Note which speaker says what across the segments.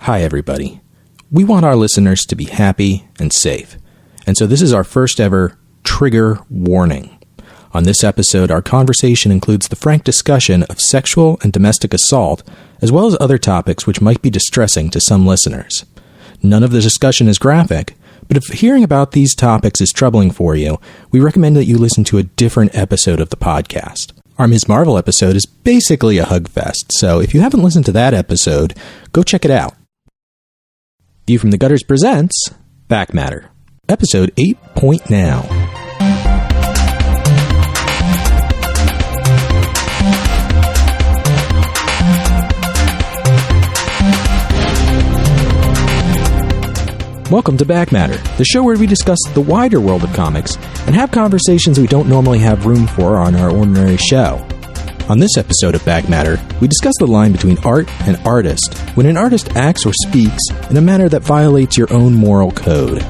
Speaker 1: Hi, everybody. We want our listeners to be happy and safe, and so this is our first ever trigger warning. On this episode, our conversation includes the frank discussion of sexual and domestic assault, as well as other topics which might be distressing to some listeners. None of the discussion is graphic, but if hearing about these topics is troubling for you, we recommend that you listen to a different episode of the podcast. Our Ms. Marvel episode is basically a hug fest, so if you haven't listened to that episode, go check it out. View from the Gutters presents Back Matter, episode 8 Point Now. Welcome to Back Matter, the show where we discuss the wider world of comics and have conversations we don't normally have room for on our ordinary show. On this episode of Back Matter, we discuss the line between art and artist when an artist acts or speaks in a manner that violates your own moral code.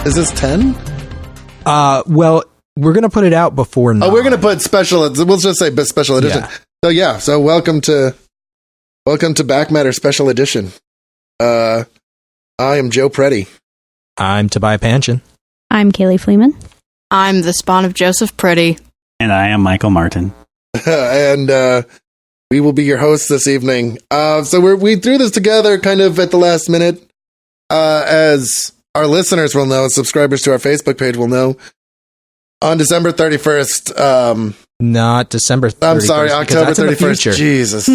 Speaker 2: Is this 10?
Speaker 1: Well, we're going to put it out before 9.
Speaker 2: Oh, we're going to put special, we'll just say special edition.
Speaker 1: Yeah.
Speaker 2: So welcome to Back Matter Special Edition. I am Joe Preti.
Speaker 1: I'm Tobiah Panshin.
Speaker 3: I'm Kayleigh Fleeman.
Speaker 4: I'm the spawn of Joseph Preti.
Speaker 5: And I am Michael Martin.
Speaker 2: And we will be your hosts this evening. So we threw this together kind of at the last minute, as our listeners will know, subscribers to our Facebook page will know, on December 31st.
Speaker 1: Not December 31st.
Speaker 2: I'm sorry, October 31st. Jesus.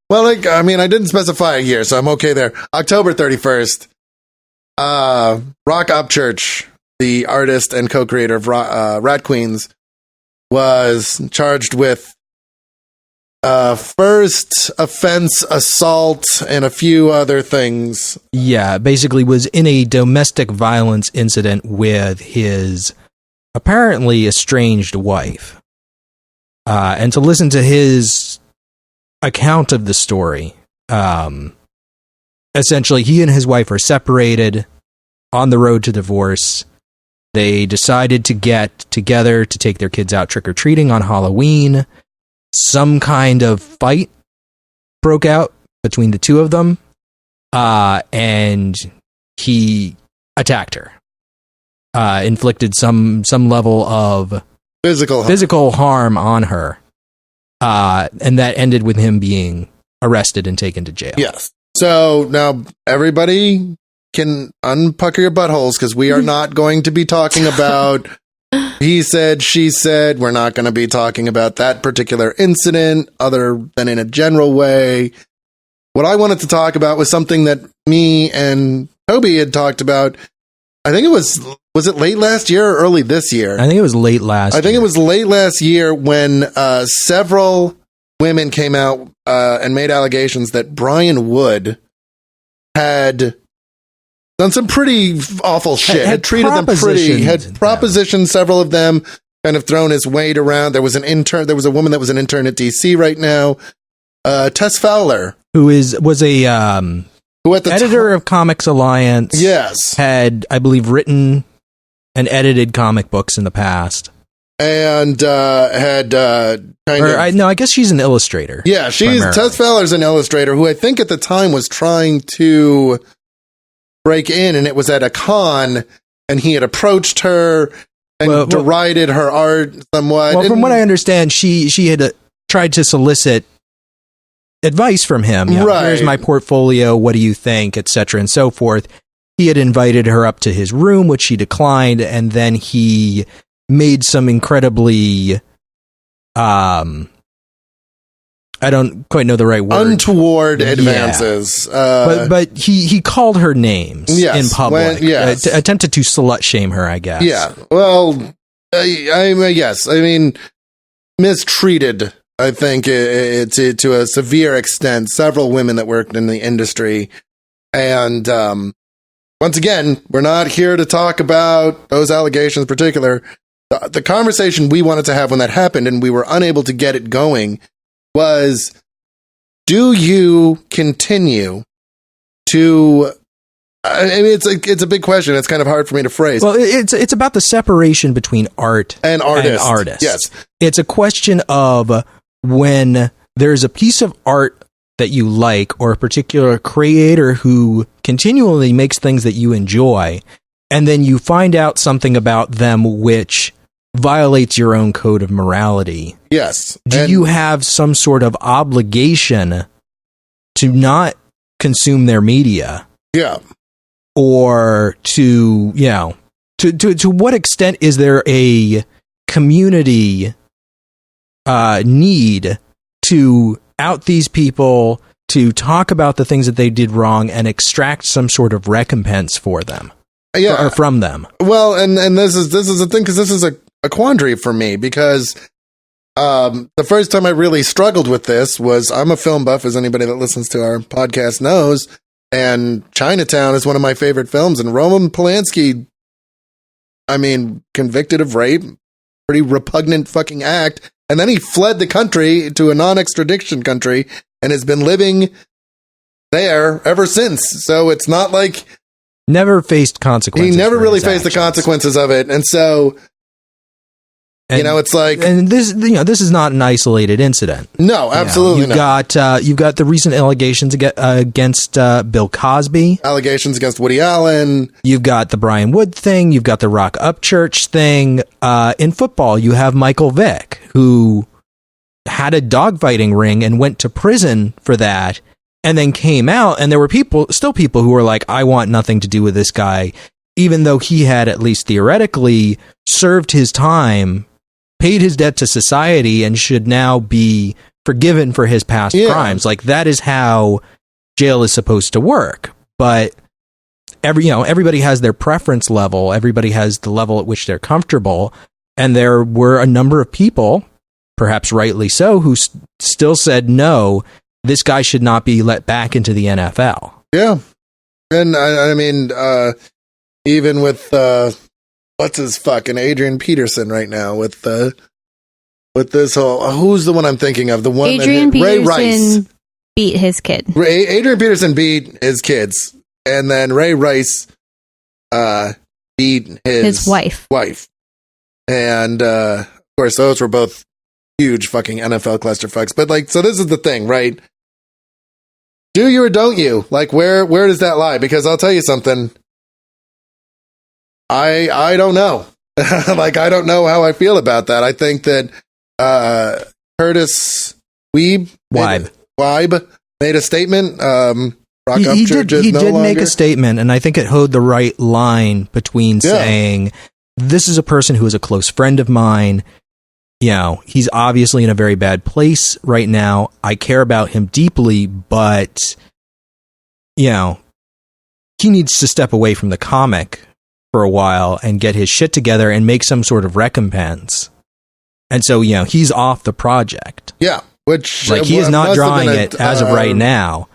Speaker 2: Well, I didn't specify a year, so I'm okay there. October 31st, Rock Upchurch, the artist and co-creator of Rat Queens, was charged with first offense assault and a few other things.
Speaker 1: Yeah, basically was in a domestic violence incident with his apparently estranged wife. And to listen to his account of the story, essentially he and his wife are separated on the road to divorce. They decided to get together to take their kids out trick-or-treating on Halloween. Some kind of fight broke out between the two of them, and he attacked her, inflicted some level of physical harm on her, and that ended with him being arrested and taken to jail.
Speaker 2: Yes. So now everybody can unpucker your buttholes, because we are not going to be talking about he said, she said. We're not going to be talking about that particular incident other than in a general way. What I wanted to talk about was something that me and Toby had talked about. I think it was it late last year or early this year?
Speaker 1: I think it was late last year.
Speaker 2: I think it was late last year when several women came out and made allegations that Brian Wood had done some pretty awful shit. Had treated them propositioned several of them, kind of thrown his weight around. There was a woman that was an intern at DC right now, Tess Fowler, who was a editor of Comics Alliance. Yes, had, I believe, written and edited comic books in the past, and I guess she's an illustrator. Yeah, Tess Fowler's an illustrator who I think at the time was trying to break in, and it was at a con, and he had approached her and derided her art somewhat. Well, from what I understand, she had tried to solicit advice from him. Right. Here's my portfolio. What do you think? Etc. and so forth. He had invited her up to his room, which she declined, and then he made some incredibly I don't quite know the right word. Untoward advances. Yeah. But he called her names in public. Attempted to slut shame her, I guess. Yeah. Well, yes. I mean, mistreated, I think, to a severe extent, several women that worked in the industry. And once again, we're not here to talk about those allegations in particular. The conversation we wanted to have when that happened, and we were unable to get it going, was, do you continue to I mean, it's a big question. It's kind of hard for me to phrase.
Speaker 1: Well, it's about the separation between art
Speaker 2: and artist.
Speaker 1: Yes. It's a question of when there's a piece of art that you like, or a particular creator who continually makes things that you enjoy, and then you find out something about them which violates your own code of morality.
Speaker 2: Yes.
Speaker 1: Do you have some sort of obligation to not consume their media?
Speaker 2: Yeah.
Speaker 1: Or to what extent is there a community need to out these people, to talk about the things that they did wrong and extract some sort of recompense for them? Or from them?
Speaker 2: Well, and this is the thing, because this is a quandary for me, because the first time I really struggled with this was, I'm a film buff, as anybody that listens to our podcast knows, and Chinatown is one of my favorite films, and Roman Polanski, I mean, convicted of rape, pretty repugnant fucking act, and then he fled the country to a non-extradition country and has been living there ever since. So it's not like...
Speaker 1: Never faced consequences.
Speaker 2: He never really faced the consequences of it, and so...
Speaker 1: And,
Speaker 2: it's like,
Speaker 1: and this is not an isolated incident.
Speaker 2: No, absolutely
Speaker 1: not. You've got the recent allegations against Bill Cosby,
Speaker 2: allegations against Woody Allen.
Speaker 1: You've got the Brian Wood thing. You've got the Rock Upchurch thing. In football, you have Michael Vick, who had a dogfighting ring and went to prison for that, and then came out. And there were still people who were like, "I want nothing to do with this guy," even though he had, at least theoretically, served his time, paid his debt to society, and should now be forgiven for his past crimes. Like, that is how jail is supposed to work. But everybody has their preference level. Everybody has the level at which they're comfortable. And there were a number of people, perhaps rightly so, who still said, no, this guy should not be let back into the NFL.
Speaker 2: Yeah. And I mean, even with, what's his fucking Adrian Peterson right now with this whole, who's the one I'm thinking of? The one
Speaker 3: Adrian
Speaker 2: that Ray
Speaker 3: Peterson
Speaker 2: Rice
Speaker 3: beat his kid.
Speaker 2: Adrian Peterson beat his kids, and then Ray Rice beat his wife. And of course, those were both huge fucking NFL clusterfucks. But like, so this is the thing, right? Do you or don't you? Like, where does that lie? Because I'll tell you something. I don't know. Like, I don't know how I feel about that. I think that Curtis Wiebe made a statement.
Speaker 1: He did make a statement, and I think it hoed the right line between saying, this is a person who is a close friend of mine. He's obviously in a very bad place right now. I care about him deeply, but, he needs to step away from the comic for a while and get his shit together and make some sort of recompense. And so, he's off the project.
Speaker 2: Yeah. Which,
Speaker 1: like, he is not drawing it as of right now.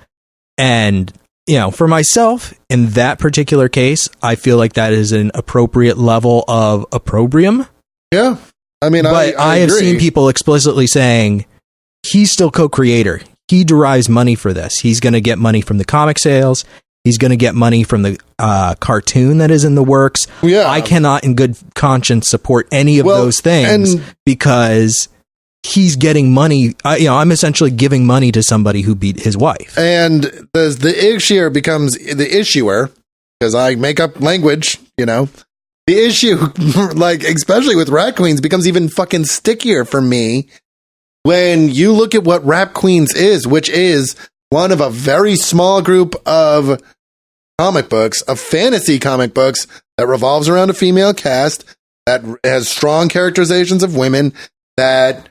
Speaker 1: And, for myself, in that particular case, I feel like that is an appropriate level of opprobrium.
Speaker 2: Yeah. I mean,
Speaker 1: but
Speaker 2: I
Speaker 1: have
Speaker 2: agree.
Speaker 1: seen people explicitly saying he's still co-creator. He derives money for this. He's going to get money from the comic sales. He's going to get money from the cartoon that is in the works.
Speaker 2: Yeah.
Speaker 1: I cannot in good conscience support any of those things because he's getting money. I'm essentially giving money to somebody who beat his wife.
Speaker 2: And the issuer becomes the issuer, because I make up language, The issue, like, especially with Rap Queens, becomes even fucking stickier for me when you look at what Rap Queens is, which is one of a very small group of comic books, of fantasy comic books, that revolves around a female cast, that has strong characterizations of women, that,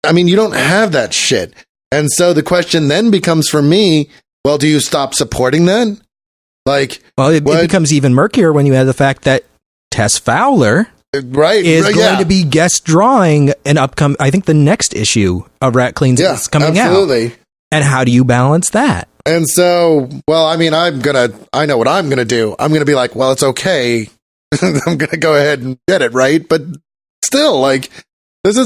Speaker 2: I mean, you don't have that shit. And so the question then becomes for me, well, do you stop supporting that? Like,
Speaker 1: well, it becomes even murkier when you add the fact that Tess Fowler is going to be guest drawing an upcoming, I think the next issue of Rat Cleans is coming out. And how do you balance that?
Speaker 2: And so, well, I mean, I know what I'm going to do. I'm going to be like, well, it's okay. I'm going to go ahead and get it, right? But still, like, it's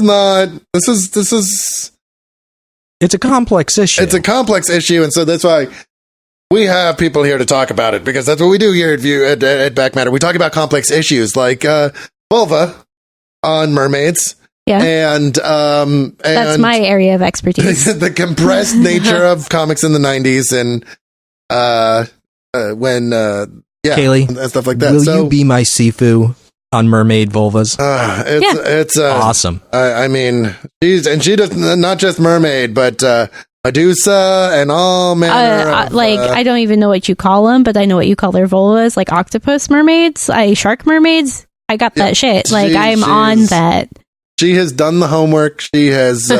Speaker 2: a complex issue. It's a complex issue. And so that's why we have people here to talk about it because that's what we do here at Back Matter. We talk about complex issues like vulva on mermaids.
Speaker 3: Yeah.
Speaker 2: And
Speaker 3: that's my area of expertise.
Speaker 2: The compressed nature of comics in the 90s and when
Speaker 1: Kayleigh,
Speaker 2: and stuff like that.
Speaker 1: Will you be my Sifu on mermaid vulvas?
Speaker 2: It's
Speaker 1: awesome.
Speaker 2: I mean, she does not just mermaid, but Medusa and all manner of,
Speaker 3: I don't even know what you call them, but I know what you call their vulvas, like octopus mermaids, shark mermaids. I got that shit. Like, I'm on that.
Speaker 2: She has done the homework. She has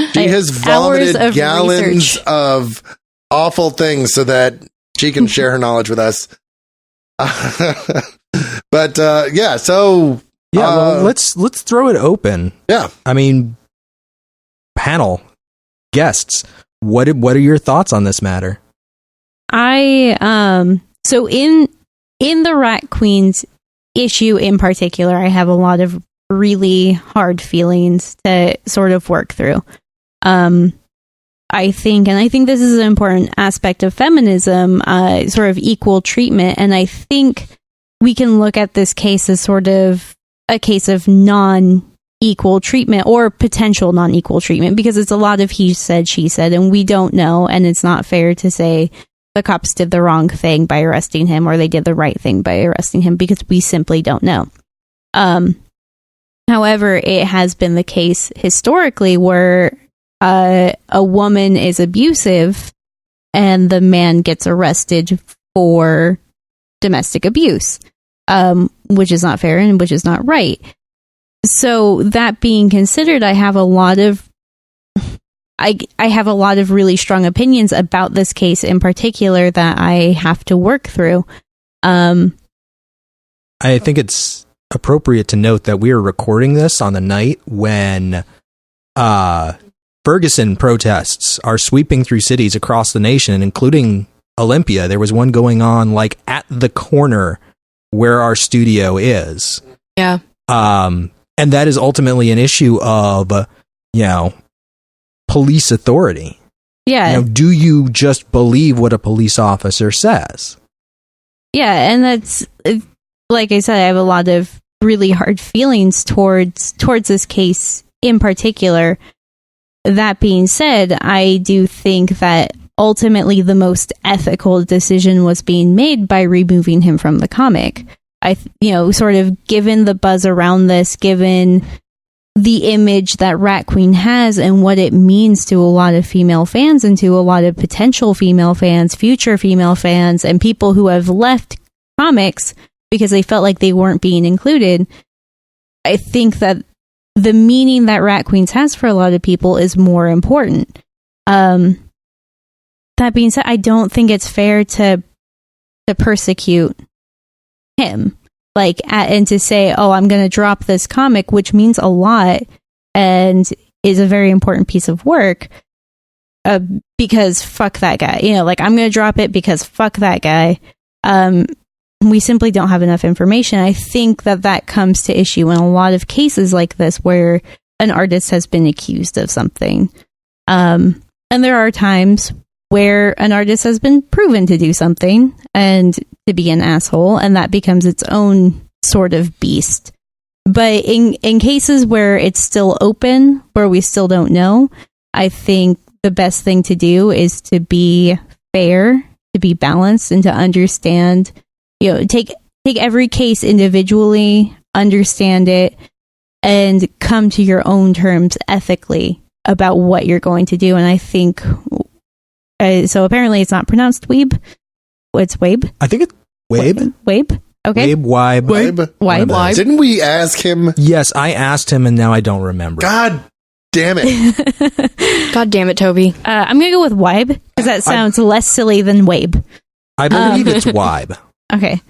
Speaker 2: vomited gallons of awful things so that she can share her knowledge with us. But so
Speaker 1: well, let's throw it open.
Speaker 2: Yeah,
Speaker 1: I mean, panel guests, what are your thoughts on this matter?
Speaker 3: So in the Rat Queens issue in particular, I have a lot of really hard feelings to sort of work through. I think this is an important aspect of feminism, sort of equal treatment, and I think we can look at this case as sort of a case of non-equal treatment or potential non-equal treatment, because it's a lot of he said, she said, and we don't know, and it's not fair to say the cops did the wrong thing by arresting him or they did the right thing by arresting him, because we simply don't know. However, it has been the case historically where a woman is abusive and the man gets arrested for domestic abuse, which is not fair and which is not right. So that being considered, I have a lot of really strong opinions about this case in particular that I have to work through.
Speaker 1: I think it's appropriate to note that we are recording this on the night when Ferguson protests are sweeping through cities across the nation, including Olympia. There was one going on like at the corner where our studio is.
Speaker 4: Yeah.
Speaker 1: And that is ultimately an issue of, police authority.
Speaker 3: Yeah.
Speaker 1: Do you just believe what a police officer says?
Speaker 3: Yeah, and that's, like I said, I have a lot of really hard feelings towards this case in particular. That being said, I do think that ultimately the most ethical decision was being made by removing him from the comic. Sort of given the buzz around this, given the image that Rat Queen has and what it means to a lot of female fans and to a lot of potential female fans, future female fans, and people who have left comics because they felt like they weren't being included. I think that the meaning that Rat Queens has for a lot of people is more important. That being said, I don't think it's fair to persecute him. And to say, oh, I'm going to drop this comic, which means a lot and is a very important piece of work, because fuck that guy. I'm going to drop it because fuck that guy. We simply don't have enough information. I think that comes to issue in a lot of cases like this where an artist has been accused of something. And there are times where an artist has been proven to do something and to be an asshole, and that becomes its own sort of beast. But in cases where it's still open, where we still don't know, I think the best thing to do is to be fair, to be balanced, and to understand, take every case individually, understand it, and come to your own terms ethically about what you're going to do. And I think, so apparently it's not pronounced weeb. It's Wabe.
Speaker 1: I think it's Wabe.
Speaker 3: Wabe? Okay.
Speaker 2: Wabe. Didn't we ask him?
Speaker 1: Yes, I asked him and now I don't remember.
Speaker 2: God damn it.
Speaker 4: God damn it, Toby.
Speaker 3: I'm going to go with Wabe because that sounds less silly than Wabe.
Speaker 1: I believe it's Wabe.
Speaker 3: Okay.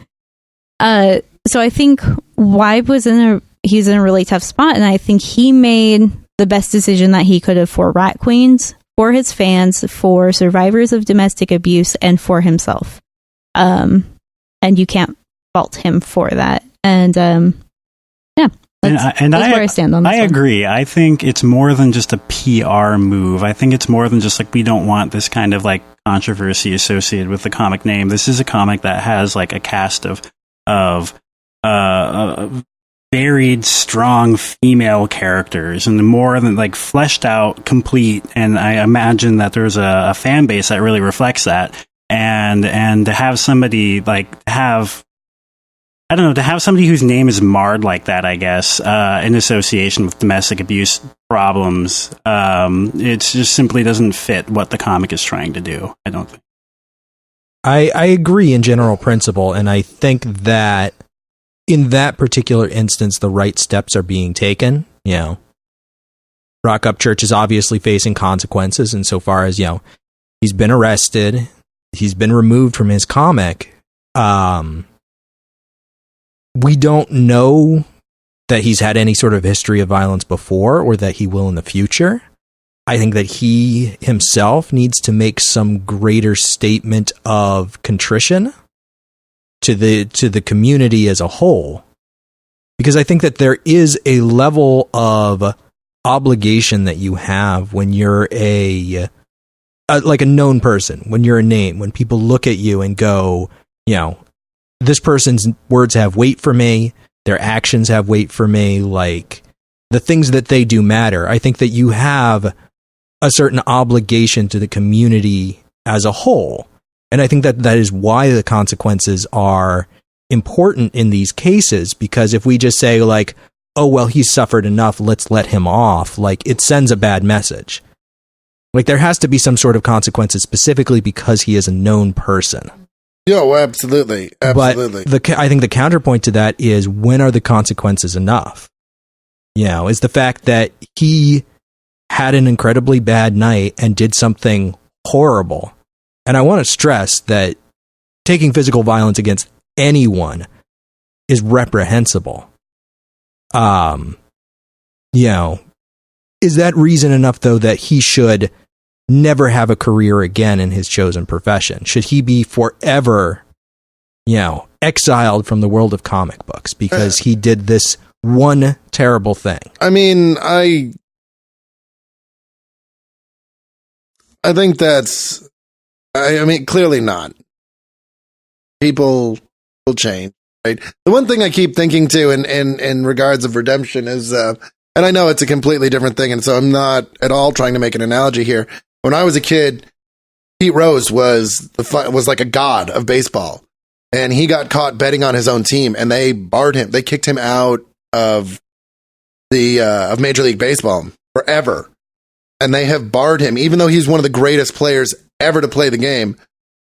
Speaker 3: So I think Wabe he's in a really tough spot, and I think he made the best decision that he could have for Rat Queens, for his fans, for survivors of domestic abuse, and for himself. And you can't fault him for that. And that's where I stand on this.
Speaker 5: I agree. I think it's more than just a PR move. I think it's more than just we don't want this kind of controversy associated with the comic name. This is a comic that has like a cast of varied, strong female characters, and more than like fleshed out, complete. And I imagine that there's a fan base that really reflects that. And to have somebody to have somebody whose name is marred like that, I guess, in association with domestic abuse problems, it just simply doesn't fit what the comic is trying to do, I don't think.
Speaker 1: I agree in general principle, and I think that in that particular instance, the right steps are being taken. Rock Upchurch is obviously facing consequences insofar as, he's been arrested, he's been removed from his comic. We don't know that he's had any sort of history of violence before or that he will in the future. I think that he himself needs to make some greater statement of contrition to the community as a whole, because I think that there is a level of obligation that you have when you're like a known person, when you're a name, when people look at you and go, this person's words have weight for me, their actions have weight for me, like the things that they do matter. I think that you have a certain obligation to the community as a whole. And I think that is why the consequences are important in these cases, because if we just say like, oh, well, he's suffered enough, let's let him off, like it sends a bad message. Like there has to be some sort of consequences specifically because he is a known person.
Speaker 2: Yeah, absolutely. Absolutely.
Speaker 1: But I think the counterpoint to that is, when are the consequences enough? Is the fact that he had an incredibly bad night and did something horrible. And I want to stress that taking physical violence against anyone is reprehensible. Is that reason enough, though, that he should never have a career again in his chosen profession? Should he be forever, exiled from the world of comic books because he did this one terrible thing?
Speaker 2: I mean, I think that's, I mean, clearly not. People will change, right? The one thing I keep thinking too in regards of redemption is, and I know it's a completely different thing, and so I'm not at all trying to make an analogy here. When I was a kid, Pete Rose was like a god of baseball, and he got caught betting on his own team, and they barred him. They kicked him out of of Major League Baseball forever, and they have barred him, even though he's one of the greatest players ever to play the game.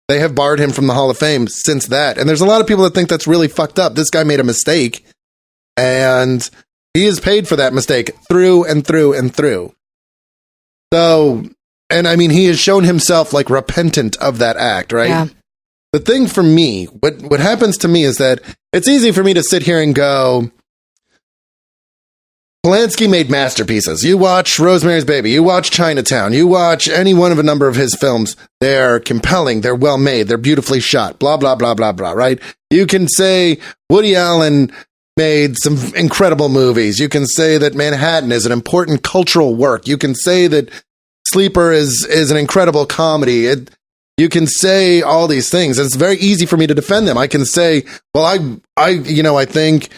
Speaker 2: They have barred him from the Hall of Fame since that, and there's a lot of people that think that's really fucked up. This guy made a mistake, and he is paid for that mistake through and through and through. So. And I mean, he has shown himself like repentant of that act, right? Yeah. The thing for me, what happens to me is that it's easy for me to sit here and go, Polanski made masterpieces. You watch Rosemary's Baby, you watch Chinatown, you watch any one of a number of his films. They're compelling, they're well made, they're beautifully shot, blah, blah, blah, blah, blah, right? You can say Woody Allen made some incredible movies. You can say that Manhattan is an important cultural work. You can say that Sleeper is an incredible comedy. You can say all these things, and it's very easy for me to defend them. I can say, well, I think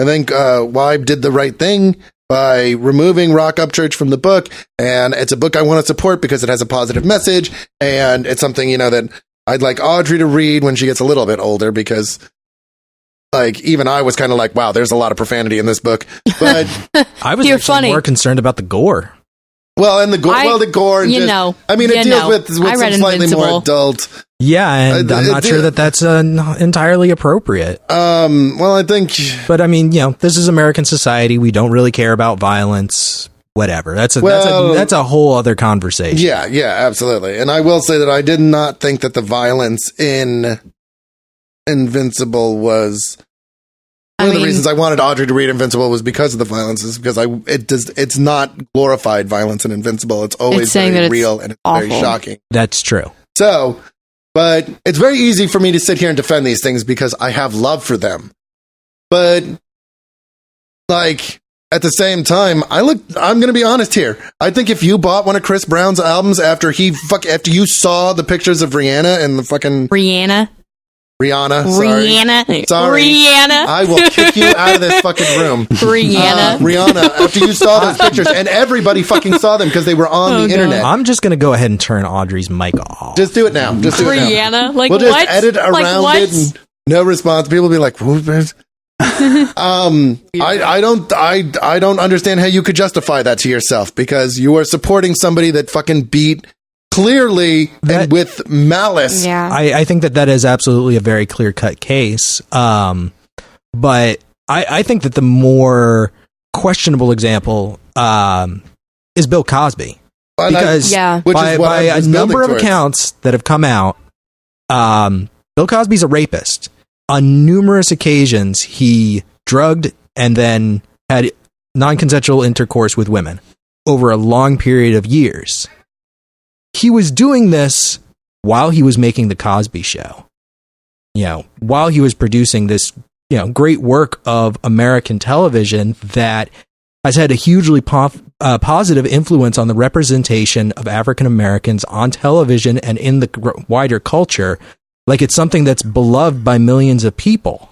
Speaker 2: Weib did the right thing by removing Rock Upchurch from the book, and it's a book I want to support because it has a positive message, and it's something that I'd like Audrey to read when she gets a little bit older, because like even I was kind of like, wow, there's a lot of profanity in this book. But
Speaker 1: I was actually more concerned about the gore.
Speaker 2: Well, and the gore, it deals with some slightly more adult.
Speaker 1: Yeah, and I'm not sure that that's entirely appropriate.
Speaker 2: Well, I think,
Speaker 1: but I mean, this is American society. We don't really care about violence. Whatever. That's a whole other conversation.
Speaker 2: Yeah, absolutely. And I will say that I did not think that the violence in Invincible was. One of the reasons I wanted Audrey to read Invincible was because of the violence, is because it's not glorified violence in Invincible. It's always very real and it's very shocking.
Speaker 1: That's true.
Speaker 2: So, but it's very easy for me to sit here and defend these things because I have love for them. But like at the same time, I'm going to be honest here. I think if you bought one of Chris Brown's albums after you saw the pictures of Rihanna and the fucking
Speaker 4: Rihanna.
Speaker 2: Sorry. I will kick you out of this fucking room. Rihanna, after you saw those pictures, and everybody fucking saw them because they were on the internet.
Speaker 1: I'm just going to go ahead and turn Audrey's mic off.
Speaker 2: Just do it now.
Speaker 4: Rihanna? Like,
Speaker 2: we'll just
Speaker 4: what?
Speaker 2: edit around it and no response. People will be like, who's I don't understand how you could justify that to yourself, because you are supporting somebody that fucking beat clearly and with malice.
Speaker 3: Yeah.
Speaker 1: I think that is absolutely a very clear-cut case. But I think that the more questionable example is Bill Cosby. Because by a number of accounts that have come out, Bill Cosby's a rapist. On numerous occasions, he drugged and then had non-consensual intercourse with women over a long period of years. He was doing this while he was making The Cosby Show. While he was producing this, great work of American television that has had a hugely positive influence on the representation of African Americans on television and in the wider culture. Like, it's something that's beloved by millions of people.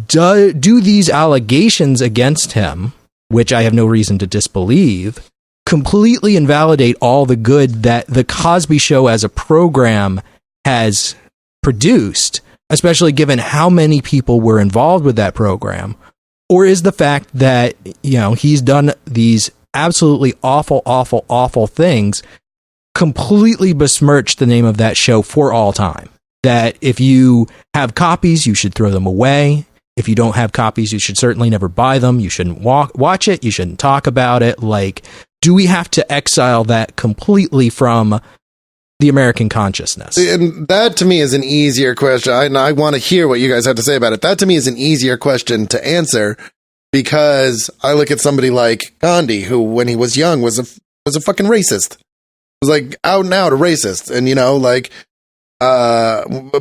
Speaker 1: Do these allegations against him, which I have no reason to disbelieve, completely invalidate all the good that The Cosby Show as a program has produced, especially given how many people were involved with that program? Or is the fact that, he's done these absolutely awful, awful, awful things completely besmirch the name of that show for all time? That if you have copies, you should throw them away. If you don't have copies, you should certainly never buy them. You shouldn't watch it. You shouldn't talk about it. Like, do we have to exile that completely from the American consciousness?
Speaker 2: And that to me is an easier question. I want to hear what you guys have to say about it. That to me is an easier question to answer, because I look at somebody like Gandhi, who when he was young was a fucking racist. Was like out and out a racist. And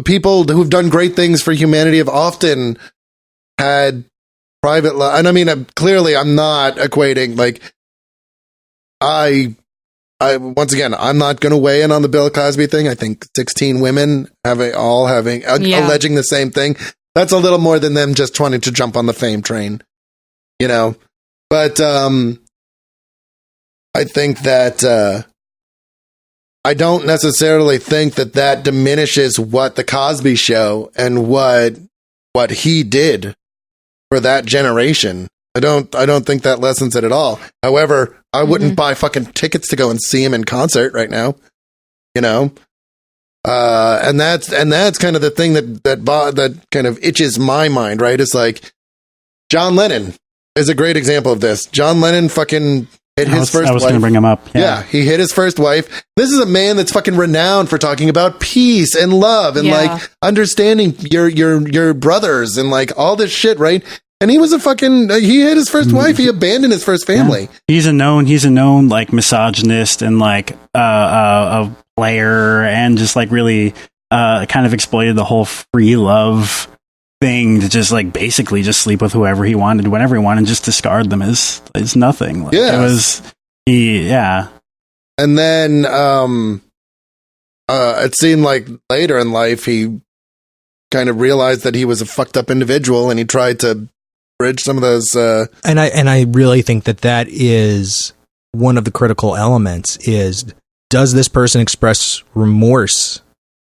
Speaker 2: people who've done great things for humanity have often had private life. And I mean, clearly I'm not equating, like, I once again, I'm not going to weigh in on the Bill Cosby thing. I think 16 women alleging the same thing. That's a little more than them just trying to jump on the fame train, But I think that I don't necessarily think that diminishes what the Cosby Show and what he did for that generation. I don't think that lessens it at all. However, I wouldn't buy fucking tickets to go and see him in concert right now, and that's kind of the thing that kind of itches my mind, right? It's like John Lennon is a great example of this. John Lennon fucking hit his first wife. I was going to
Speaker 5: bring him up.
Speaker 2: Yeah, he hit his first wife. This is a man that's fucking renowned for talking about peace and love and like understanding your brothers and like all this shit, right? And he was he hit his first wife. He abandoned his first family.
Speaker 5: Yeah. He's a known like misogynist and like a player, and just like really kind of exploited the whole free love thing to just like basically just sleep with whoever he wanted, whenever he wanted, and just discard them as nothing. Like, it was
Speaker 2: And then it seemed like later in life he kind of realized that he was a fucked up individual, and he tried to bridge some of those.
Speaker 1: And I really think that is one of the critical elements. Is, does this person express remorse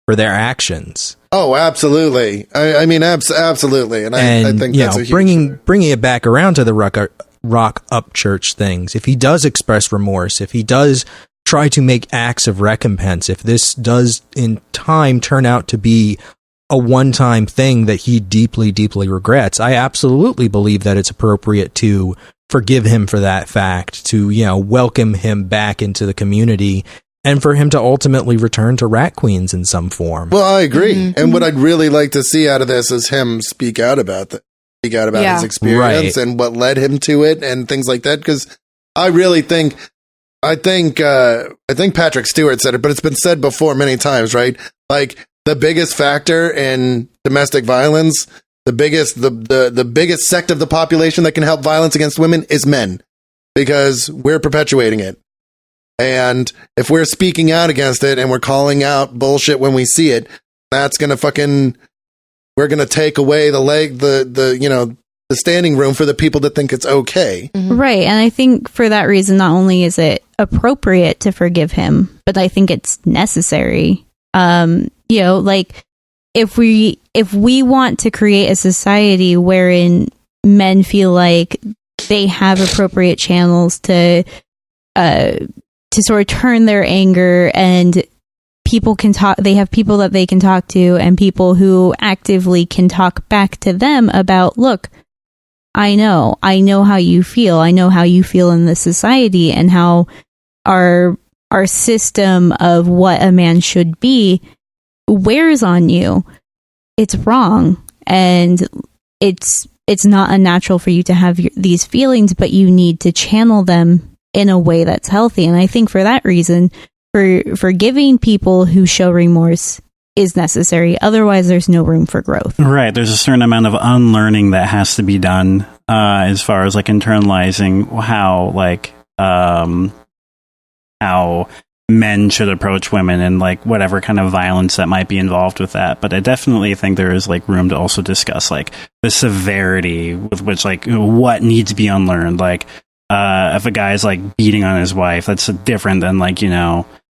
Speaker 1: for their actions?
Speaker 2: Oh, absolutely. I mean, absolutely. And I think that's a huge
Speaker 1: bringing it back around to the rock up church things. If he does express remorse, if he does try to make acts of recompense, if this does in time turn out to be a one-time thing that he deeply, deeply regrets, I absolutely believe that it's appropriate to forgive him for that fact, to, welcome him back into the community, and for him to ultimately return to Rat Queens in some form.
Speaker 2: Well, I agree. Mm-hmm. And what I'd really like to see out of this is him speak out about his experience and what led him to it and things like that. Because I think Patrick Stewart said it, but it's been said before many times, right? Like, the biggest factor in domestic violence the biggest sect of the population that can help violence against women is men, because we're perpetuating it. And if we're speaking out against it and we're calling out bullshit when we see it, that's going to we're going to take away the standing room for the people that think it's okay.
Speaker 3: Right. And I think for that reason, not only is it appropriate to forgive him, but I think it's necessary. Like if we want to create a society wherein men feel like they have appropriate channels to sort of turn their anger, and people can talk, they have people that they can talk to, and people who actively can talk back to them about, look, I know how you feel. I know how you feel in this society, and how our system of what a man should be wears on you. It's wrong, and it's not unnatural for you to have these feelings, but you need to channel them in a way that's healthy. And I think for that reason, forgiving people who show remorse is necessary. Otherwise, there's no room for growth.
Speaker 5: Right. There's a certain amount of unlearning that has to be done as far as like internalizing how men should approach women, and like whatever kind of violence that might be involved with that. But I definitely think there is like room to also discuss like the severity with which like what needs to be unlearned. Like if a guy's like beating on his wife, that's different than like,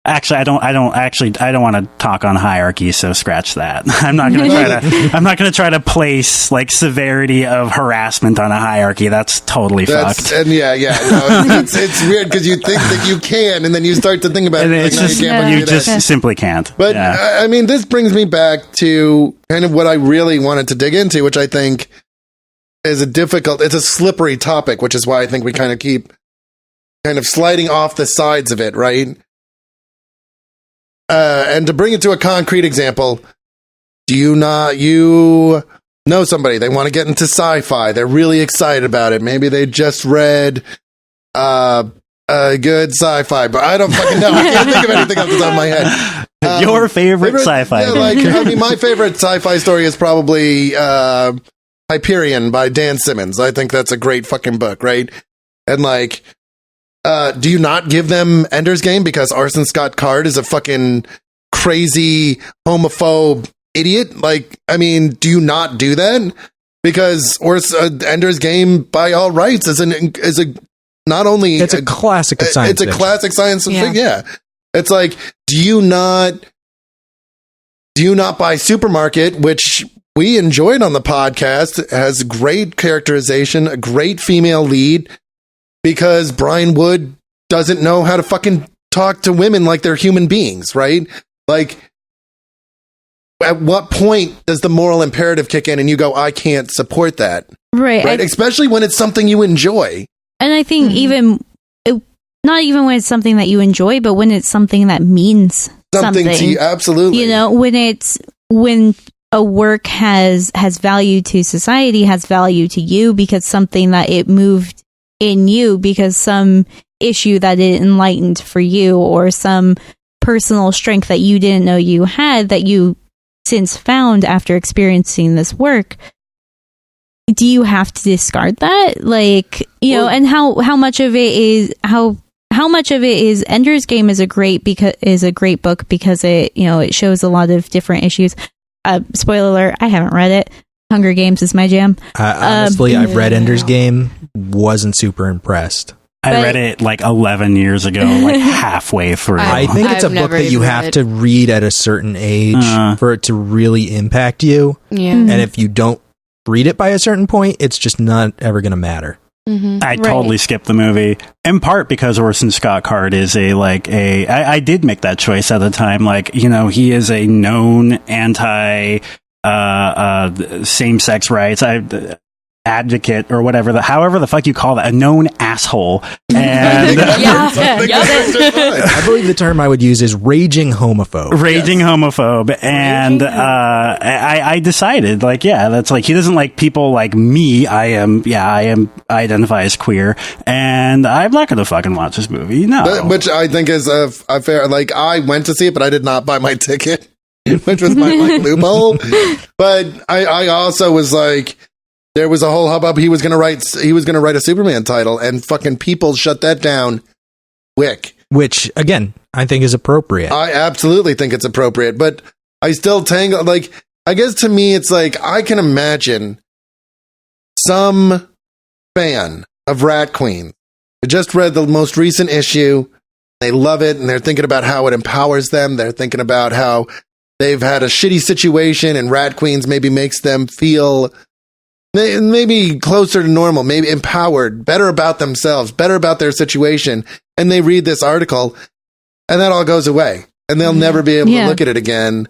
Speaker 5: actually, I don't want to talk on hierarchy, so scratch that. I'm not going to try to place like severity of harassment on a hierarchy. That's totally fucked.
Speaker 2: And it's weird because you think that you can, and then you start to think about it.
Speaker 5: And you just simply can't.
Speaker 2: But I mean, this brings me back to kind of what I really wanted to dig into, which I think is it's a slippery topic, which is why I think we kind of keep kind of sliding off the sides of it, right? And to bring it to a concrete example, you know somebody, they want to get into sci-fi, they're really excited about it, maybe they just read a good sci-fi, but I don't fucking know, I can't think of anything off the top of my head.
Speaker 5: Your favorite sci-fi?
Speaker 2: Yeah, my favorite sci-fi story is probably Hyperion by Dan Simmons. I think that's a great fucking book, right? And like, do you not give them Ender's Game because Orson Scott Card is a fucking crazy homophobe idiot? Like, I mean, do you not do that? Because Ender's Game, by all rights, is a not only
Speaker 1: it's a classic of science.
Speaker 2: It's a classic science fiction. Yeah, it's like, do you not buy Supermarket, which we enjoyed on the podcast, has great characterization, a great female lead, because Brian Wood doesn't know how to fucking talk to women like they're human beings, right? Like, at what point does the moral imperative kick in and you go, I can't support that?
Speaker 3: Right.
Speaker 2: Especially when it's something you enjoy.
Speaker 3: And I think not even when it's something that you enjoy, but when it's something that means something
Speaker 2: to you. Absolutely.
Speaker 3: When a work has value to society, has value to you, because something that it moved in you, because some issue that it enlightened for you, or some personal strength that you didn't know you had that you since found after experiencing this work. Do you have to discard that? Like, and how much of it is how much of it is Ender's Game is a great book because it shows a lot of different issues. Spoiler alert, I haven't read it. Hunger Games is my jam.
Speaker 1: Honestly, I've read Ender's Game, wasn't super impressed.
Speaker 5: I read it like 11 years ago, like halfway through.
Speaker 1: I think it's a book that you have to read at a certain age for it to really impact you. Yeah. And if you don't read it by a certain point, it's just not ever going to matter.
Speaker 5: Mm-hmm. I totally skipped the movie, in part because Orson Scott Card is I did make that choice at the time. Like, he is a known anti same-sex rights advocate, or however the fuck you call that, a known asshole. And
Speaker 1: I believe the term I would use is raging homophobe.
Speaker 5: And I decided, that's like, he doesn't like people like me. I identify as queer, and I'm not gonna fucking watch this movie. No.
Speaker 2: Which I think is a fair, like, I went to see it, but I did not buy my ticket. which was my loophole. But I also was like, there was a whole hubbub. He was going to write a Superman title, and fucking people shut that down quick.
Speaker 1: Which, again, I think is appropriate.
Speaker 2: I absolutely think it's appropriate, but I still tangle, like, I guess to me, it's like, I can imagine some fan of Rat Queen who just read the most recent issue, they love it, and they're thinking about how it empowers them, they're thinking about how they've had a shitty situation, and Rat Queens maybe makes them feel maybe closer to normal, maybe empowered, better about themselves, better about their situation, and they read this article, and that all goes away, and they'll never be able to look at it again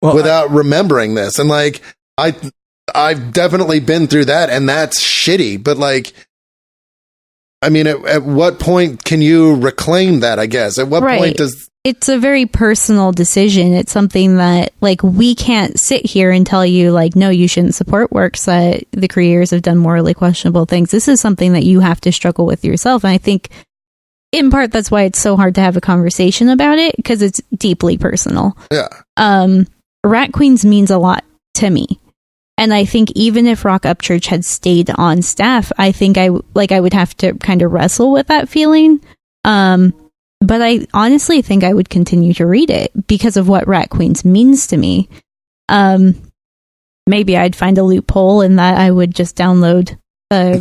Speaker 2: without remembering this. And like, I've definitely been through that, and that's shitty. But like, I mean, at what point can you reclaim that? I guess at what point does
Speaker 3: it's a very personal decision. It's something that, like, we can't sit here and tell you, like, no, you shouldn't support works that the creators have done morally questionable things. This is something that you have to struggle with yourself. And I think, in part, that's why it's so hard to have a conversation about it, because it's deeply personal.
Speaker 2: Yeah.
Speaker 3: Rat Queens means a lot to me. And I think even if Rock Upchurch had stayed on staff, I think I would have to kind of wrestle with that feeling. But I honestly think I would continue to read it because of what Rat Queens means to me. Maybe I'd find a loophole in that I would just download the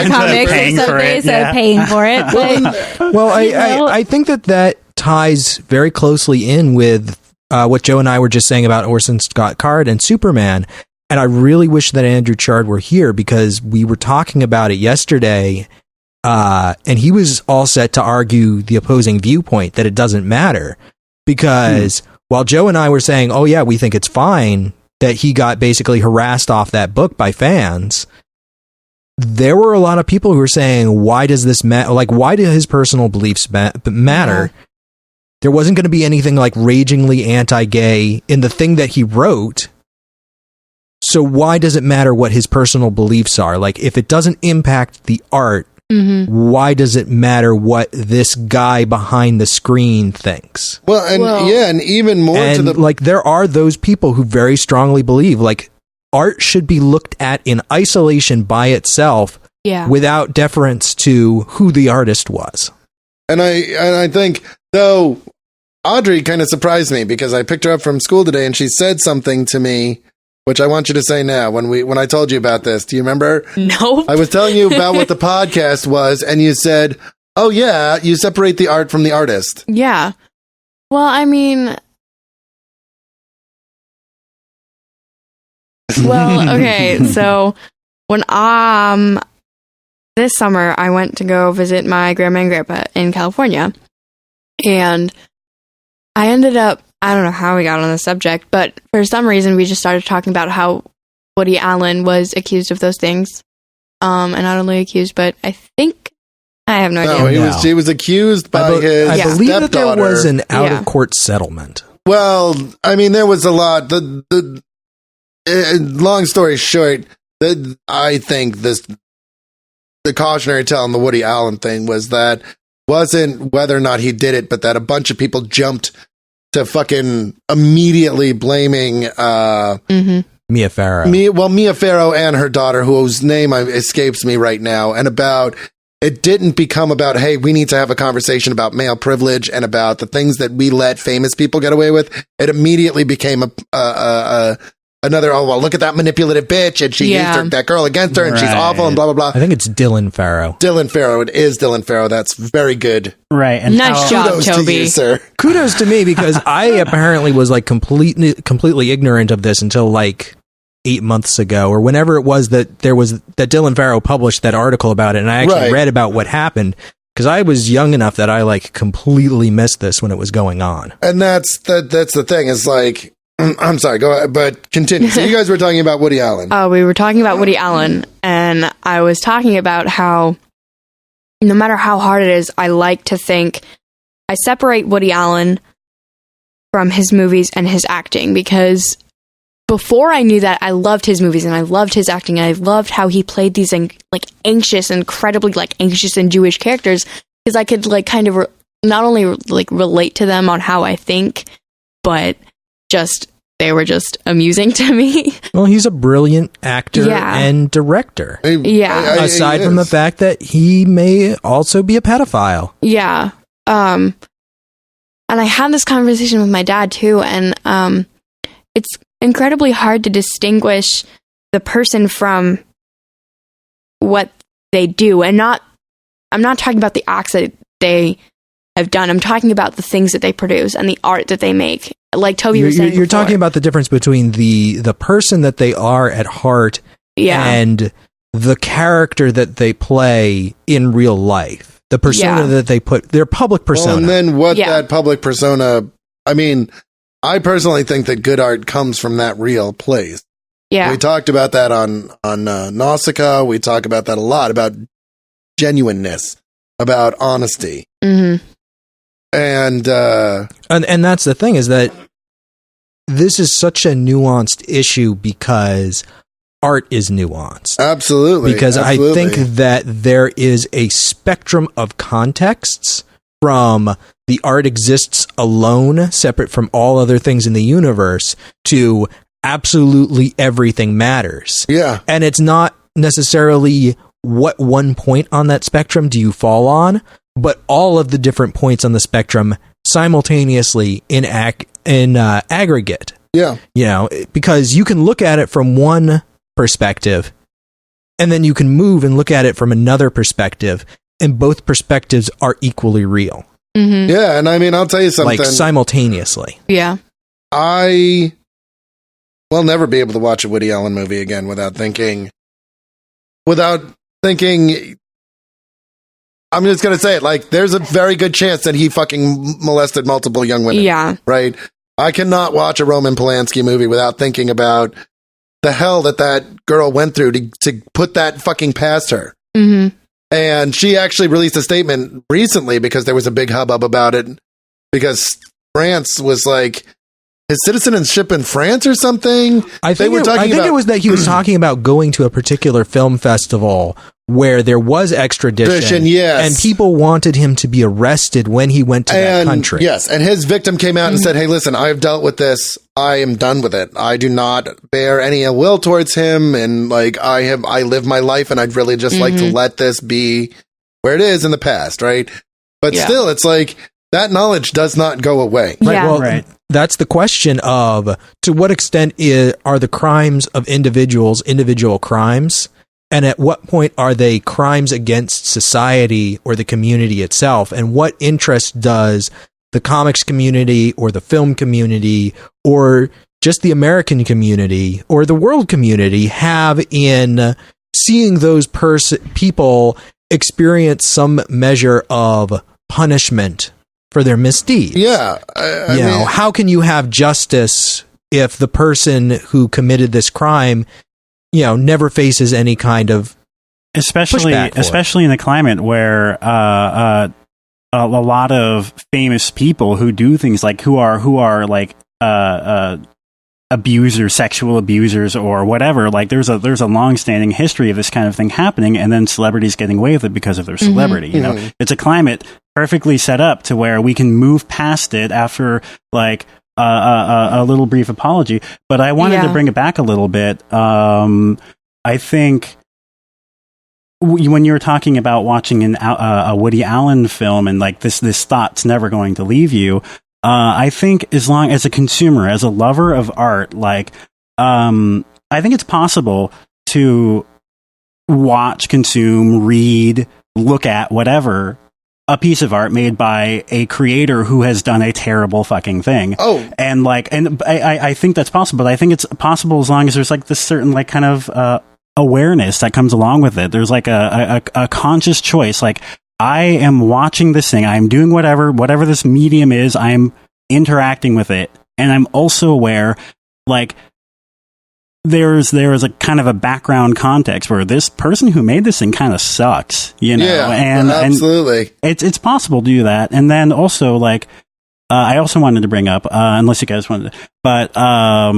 Speaker 3: comics instead of paying for it.
Speaker 1: Well, I think that ties very closely in with what Joe and I were just saying about Orson Scott Card and Superman. And I really wish that Andrew Chard were here, because we were talking about it yesterday. And he was all set to argue the opposing viewpoint that it doesn't matter, because while Joe and I were saying, oh yeah, we think it's fine that he got basically harassed off that book by fans, there were a lot of people who were saying, why does this matter? Like, why do his personal beliefs matter? Yeah. There wasn't going to be anything like ragingly anti-gay in the thing that he wrote. So why does it matter what his personal beliefs are? Like, if it doesn't impact the art, why does it matter what this guy behind the screen thinks?
Speaker 2: Well, and even more
Speaker 1: to the, like, there are those people who very strongly believe, like, art should be looked at in isolation by itself, without deference to who the artist was.
Speaker 2: And I think, though, Audrey kind of surprised me, because I picked her up from school today and she said something to me, which I want you to say now. When I told you about this, do you remember?
Speaker 4: No.
Speaker 2: I was telling you about what the podcast was, and you said, oh yeah, you separate the art from the artist.
Speaker 4: Yeah. Well, I mean, okay, so when this summer I went to go visit my grandma and grandpa in California, and I ended up, I don't know how we got on the subject, but for some reason we just started talking about how Woody Allen was accused of those things. And not only accused, but I think, I have no idea.
Speaker 2: He was accused by his
Speaker 1: I believe
Speaker 2: stepdaughter.
Speaker 1: That there was an out-of-court settlement.
Speaker 2: Well, I mean, there was a lot. Long story short, I think the cautionary tale on the Woody Allen thing was that wasn't whether or not he did it, but that a bunch of people jumped to fucking immediately blaming
Speaker 1: Mia Farrow.
Speaker 2: Mia Farrow and her daughter, whose name escapes me right now, and about it didn't become about, hey, we need to have a conversation about male privilege and about the things that we let famous people get away with. It immediately became another, oh, well, look at that manipulative bitch, and she used that girl against her, and she's awful, and blah, blah, blah.
Speaker 1: I think it's Dylan Farrow.
Speaker 2: Dylan Farrow. It is Dylan Farrow. That's very good.
Speaker 5: Right.
Speaker 4: And nice job,
Speaker 2: kudos
Speaker 4: Toby.
Speaker 2: to you, sir.
Speaker 1: Kudos to me, because I apparently was like completely ignorant of this until like 8 months ago, or whenever it was that Dylan Farrow published that article about it, and I actually read about what happened, because I was young enough that I like completely missed this when it was going on.
Speaker 2: And that's the thing, is like, I'm sorry, go ahead, but continue. So you guys were talking about Woody Allen.
Speaker 4: We were talking about Woody Allen, and I was talking about how no matter how hard it is, I like to think I separate Woody Allen from his movies and his acting, because before I knew that, I loved his movies and I loved his acting, and I loved how he played these like anxious, incredibly like anxious and Jewish characters, because I could like kind of not only like relate to them on how I think, but just they were just amusing to me.
Speaker 1: Well, he's a brilliant actor and director. Aside from the fact that he may also be a pedophile.
Speaker 4: Yeah. And I had this conversation with my dad too, and it's incredibly hard to distinguish the person from what they do. And I'm not talking about the acts that they have done. I'm talking about the things that they produce and the art that they make. Like Toby was saying,
Speaker 1: you're talking about the difference between the person that they are at heart and the character that they play in real life. The persona that they put, their public persona.
Speaker 2: Well, and then what that public persona, I mean, I personally think that good art comes from that real place.
Speaker 4: Yeah.
Speaker 2: We talked about that on Nausicaa. We talk about that a lot, about genuineness, about honesty.
Speaker 4: Mm-hmm.
Speaker 2: And
Speaker 1: that's the thing, is that this is such a nuanced issue because art is nuanced.
Speaker 2: Absolutely.
Speaker 1: Because I think that there is a spectrum of contexts, from the art exists alone, separate from all other things in the universe, to absolutely everything matters.
Speaker 2: Yeah.
Speaker 1: And it's not necessarily what one point on that spectrum do you fall on, but all of the different points on the spectrum simultaneously in aggregate.
Speaker 2: Yeah.
Speaker 1: You know, because you can look at it from one perspective, and then you can move and look at it from another perspective, and both perspectives are equally real.
Speaker 4: Mm-hmm.
Speaker 2: Yeah, and I mean, I'll tell you something.
Speaker 1: Like, simultaneously.
Speaker 4: Yeah.
Speaker 2: I will never be able to watch a Woody Allen movie again without thinking, I'm just going to say it, like, there's a very good chance that he fucking molested multiple young women.
Speaker 4: Yeah.
Speaker 2: Right? I cannot watch a Roman Polanski movie without thinking about the hell that girl went through to put that fucking past her.
Speaker 4: Mm-hmm.
Speaker 2: And she actually released a statement recently because there was a big hubbub about it, because France was like, his citizenship in France or something?
Speaker 1: I think it was that he was talking about going to a particular film festival where there was extradition, and people wanted him to be arrested when he went to that country.
Speaker 2: Yes, and his victim came out and said, hey, listen, I've dealt with this. I am done with it. I do not bear any ill will towards him, and like I live my life, and I'd really just like to let this be where it is in the past, right? But still, it's like, that knowledge does not go away.
Speaker 1: Right. Well, that's the question of, to what extent are the crimes of individual crimes, and at what point are they crimes against society or the community itself, and what interest does the comics community or the film community or just the American community or the world community have in seeing those people experience some measure of punishment for their misdeeds?
Speaker 2: Yeah. I mean,
Speaker 1: how can you have justice if the person who committed this crime, never faces any kind of
Speaker 5: especially in a climate where a lot of famous people who do things like who are like abusers, sexual abusers, or whatever. Like there's a long-standing history of this kind of thing happening, and then celebrities getting away with it because of their celebrity.
Speaker 2: Mm-hmm.
Speaker 5: It's a climate perfectly set up to where we can move past it after like a little brief apology. But I wanted to bring it back a little bit. I think when you were talking about watching a Woody Allen film and like this thought's never going to leave you, I think as long as a consumer, as a lover of art, like I think it's possible to watch, consume, read, look at whatever a piece of art made by a creator who has done a terrible fucking thing.
Speaker 2: Oh,
Speaker 5: and I think that's possible, but I think it's possible as long as there's like this certain like kind of awareness that comes along with it. There's like a conscious choice. Like, I am watching this thing. I'm doing whatever this medium is. I'm interacting with it. And I'm also aware, like, there is a kind of a background context where this person who made this thing kind of sucks, Yeah,
Speaker 2: and absolutely.
Speaker 5: And it's possible to do that. And then also, like, I also wanted to bring up, unless you guys wanted to, but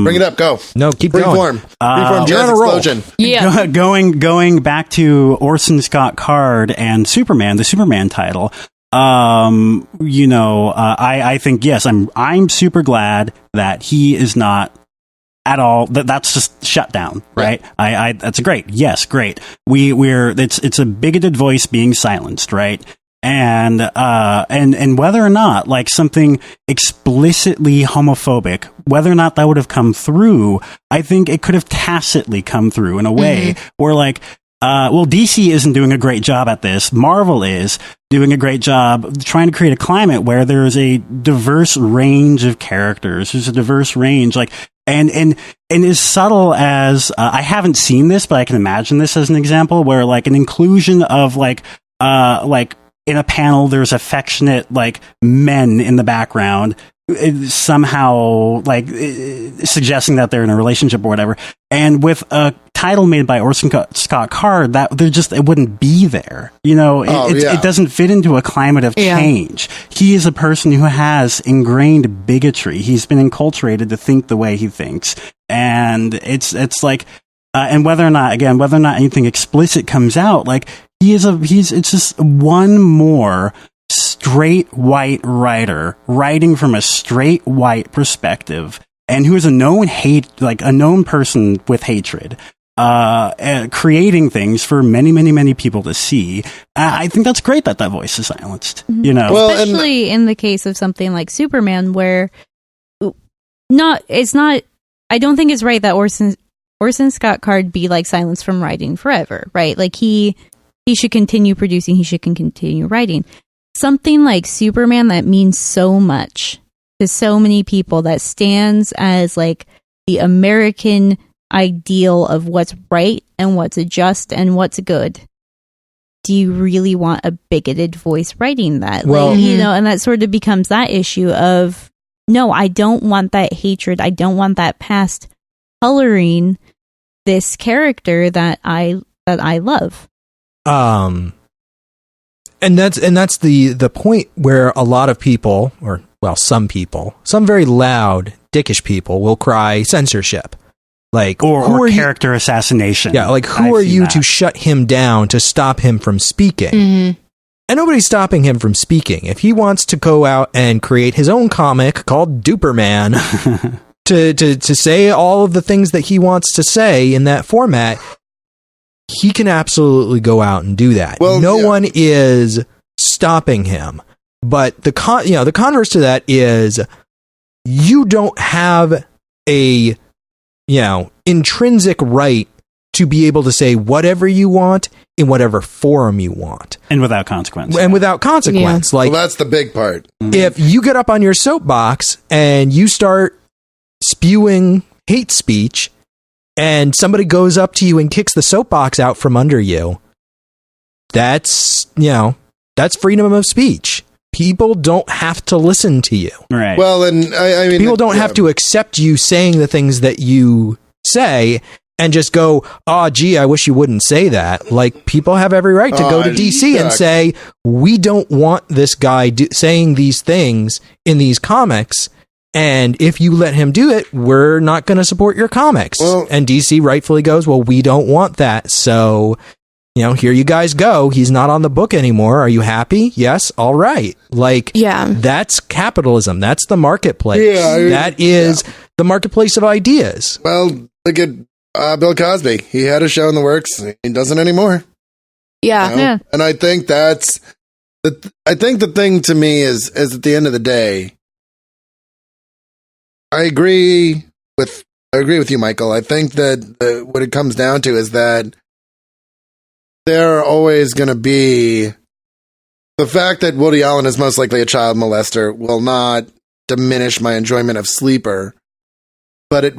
Speaker 2: bring it up. Go.
Speaker 1: No, keep going.
Speaker 2: Freeform jazz explosion.
Speaker 4: Yeah.
Speaker 5: Going back to Orson Scott Card and Superman, the Superman title. I think yes, I'm super glad that he is not at all, that's just shut down, right? That's great. Yes, great. It's a bigoted voice being silenced, right? And whether or not like something explicitly homophobic, whether or not that would have come through, I think it could have tacitly come through in a way where like, DC isn't doing a great job at this. Marvel is doing a great job trying to create a climate where there's a diverse range of characters. There's a diverse range, like, and as subtle as, I haven't seen this, but I can imagine this as an example where like an inclusion of like in a panel, there's affectionate, like, men in the background, somehow, like, suggesting that they're in a relationship or whatever. And with a title made by Orson Scott Card, it wouldn't be there. You know, it doesn't fit into a climate of change. He is a person who has ingrained bigotry. He's been enculturated to think the way he thinks. And it's like, and whether or not anything explicit comes out, like, it's just one more straight white writer writing from a straight white perspective, and who is a known person with hatred, creating things for many, many, many people to see. I think that's great that voice is silenced. You know,
Speaker 3: especially in the case of something like Superman, where I don't think it's right that Orson Scott Card be like silenced from writing forever, right? Like he should continue producing, he should continue writing. Something like Superman that means so much to so many people, that stands as like the American ideal of what's right and what's just and what's good. Do you really want a bigoted voice writing that? Well, like, you know, and that sort of becomes that issue of, no, I don't want that hatred. I don't want that past coloring this character that I love.
Speaker 1: And that's the point where a lot of people, or well, some very loud, dickish people will cry censorship. Like,
Speaker 5: or character assassination.
Speaker 1: Yeah, like, who are you to shut him down, to stop him from speaking? Mm-hmm. And nobody's stopping him from speaking. If he wants to go out and create his own comic called Duperman to say all of the things that he wants to say in that format, he can absolutely go out and do that. Well, no one is stopping him. But the converse to that is, you don't have a intrinsic right to be able to say whatever you want in whatever forum you want,
Speaker 5: and without consequence.
Speaker 1: And without consequence,
Speaker 2: like, well, that's the big part.
Speaker 1: If you get up on your soapbox and you start spewing hate speech, and somebody goes up to you and kicks the soapbox out from under you, that's freedom of speech. People don't have to listen to you.
Speaker 5: Right.
Speaker 2: Well, and I mean,
Speaker 1: people don't have to accept you saying the things that you say and just go, oh, gee, I wish you wouldn't say that. Like, people have every right to go to DC and say, we don't want this guy saying these things in these comics. And if you let him do it, we're not going to support your comics. Well, and DC rightfully goes, well, we don't want that. So, here you guys go. He's not on the book anymore. Are you happy? Yes. All right. Like, that's capitalism. That's the marketplace. That is the marketplace of ideas.
Speaker 2: Well, look at Bill Cosby. He had a show in the works. He doesn't anymore.
Speaker 3: Yeah.
Speaker 2: And I think that's the thing to me is at the end of the day, I agree with you, Michael. I think that what it comes down to is that there are always going to be the fact that Woody Allen is most likely a child molester will not diminish my enjoyment of Sleeper, but it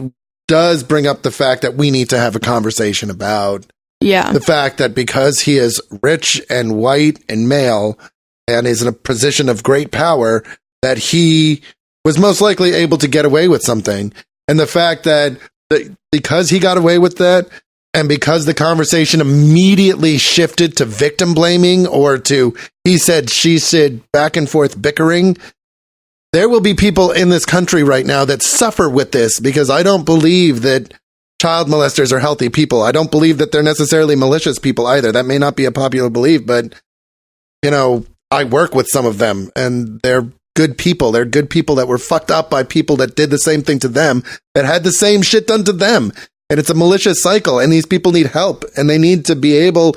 Speaker 2: does bring up the fact that we need to have a conversation about the fact that because he is rich and white and male and is in a position of great power, that he was most likely able to get away with something. And the fact that because he got away with that, and because the conversation immediately shifted to victim blaming or to he said, she said, back and forth bickering, there will be people in this country right now that suffer with this, because I don't believe that child molesters are healthy people. I don't believe that they're necessarily malicious people either. That may not be a popular belief, but, I work with some of them, and they're good people. They're good people that were fucked up by people that did the same thing to them, that had the same shit done to them. And it's a malicious cycle, and these people need help, and they need to be able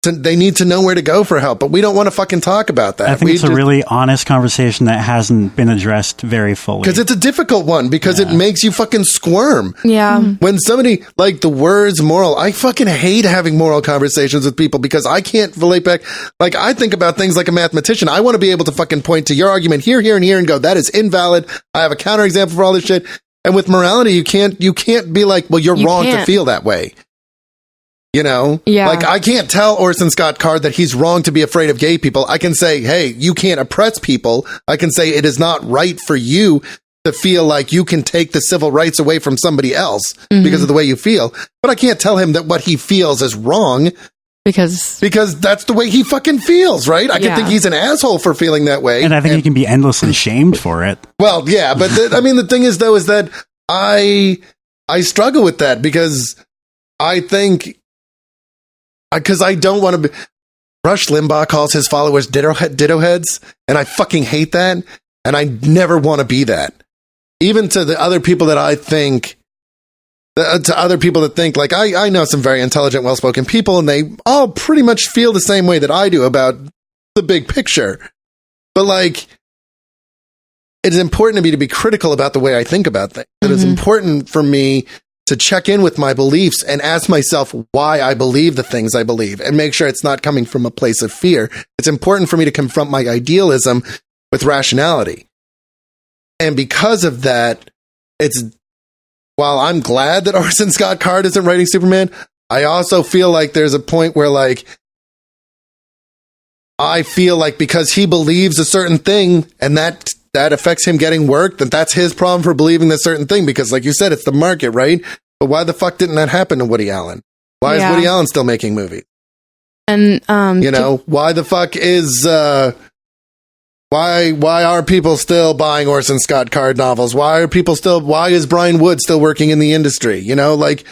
Speaker 2: to, they need to know where to go for help, but we don't want to fucking talk about that.
Speaker 5: I think it's a really honest conversation that hasn't been addressed very fully.
Speaker 2: Because it's a difficult one, because it makes you fucking squirm.
Speaker 4: Yeah.
Speaker 2: When somebody, like the words moral, I fucking hate having moral conversations with people because I can't relate back. Like, I think about things like a mathematician. I want to be able to fucking point to your argument here, here, and here and go, that is invalid. I have a counterexample for all this shit. And with morality, you can't be like, well, you're wrong to feel that way. You know?
Speaker 4: Yeah.
Speaker 2: Like, I can't tell Orson Scott Card that he's wrong to be afraid of gay people. I can say, hey, you can't oppress people. I can say it is not right for you to feel like you can take the civil rights away from somebody else because of the way you feel. But I can't tell him that what he feels is wrong. Because that's the way he fucking feels, right? I can think he's an asshole for feeling that way.
Speaker 5: And I think he can be endlessly shamed for it.
Speaker 2: Well, yeah, but the thing is, though, is that I struggle with that because I think... Because I don't want to be... Rush Limbaugh calls his followers ditto heads, and I fucking hate that, and I never want to be that. Even to the other people that I think... to other people that think, like, I know some very intelligent, well-spoken people, and they all pretty much feel the same way that I do about the big picture. But, like, it is important to me to be critical about the way I think about things. It is important for me to check in with my beliefs and ask myself why I believe the things I believe and make sure it's not coming from a place of fear. It's important for me to confront my idealism with rationality. And because of that, while I'm glad that Orson Scott Card isn't writing Superman, I also feel like there's a point where, like, I feel like because he believes a certain thing and that affects him getting work, then that's his problem for believing this certain thing. Because, like you said, it's the market, right? But why the fuck didn't that happen to Woody Allen? Why is Woody Allen still making movies? And why the fuck is why are people still buying Orson Scott Card novels? Why is Brian Wood still working in the industry? You know, like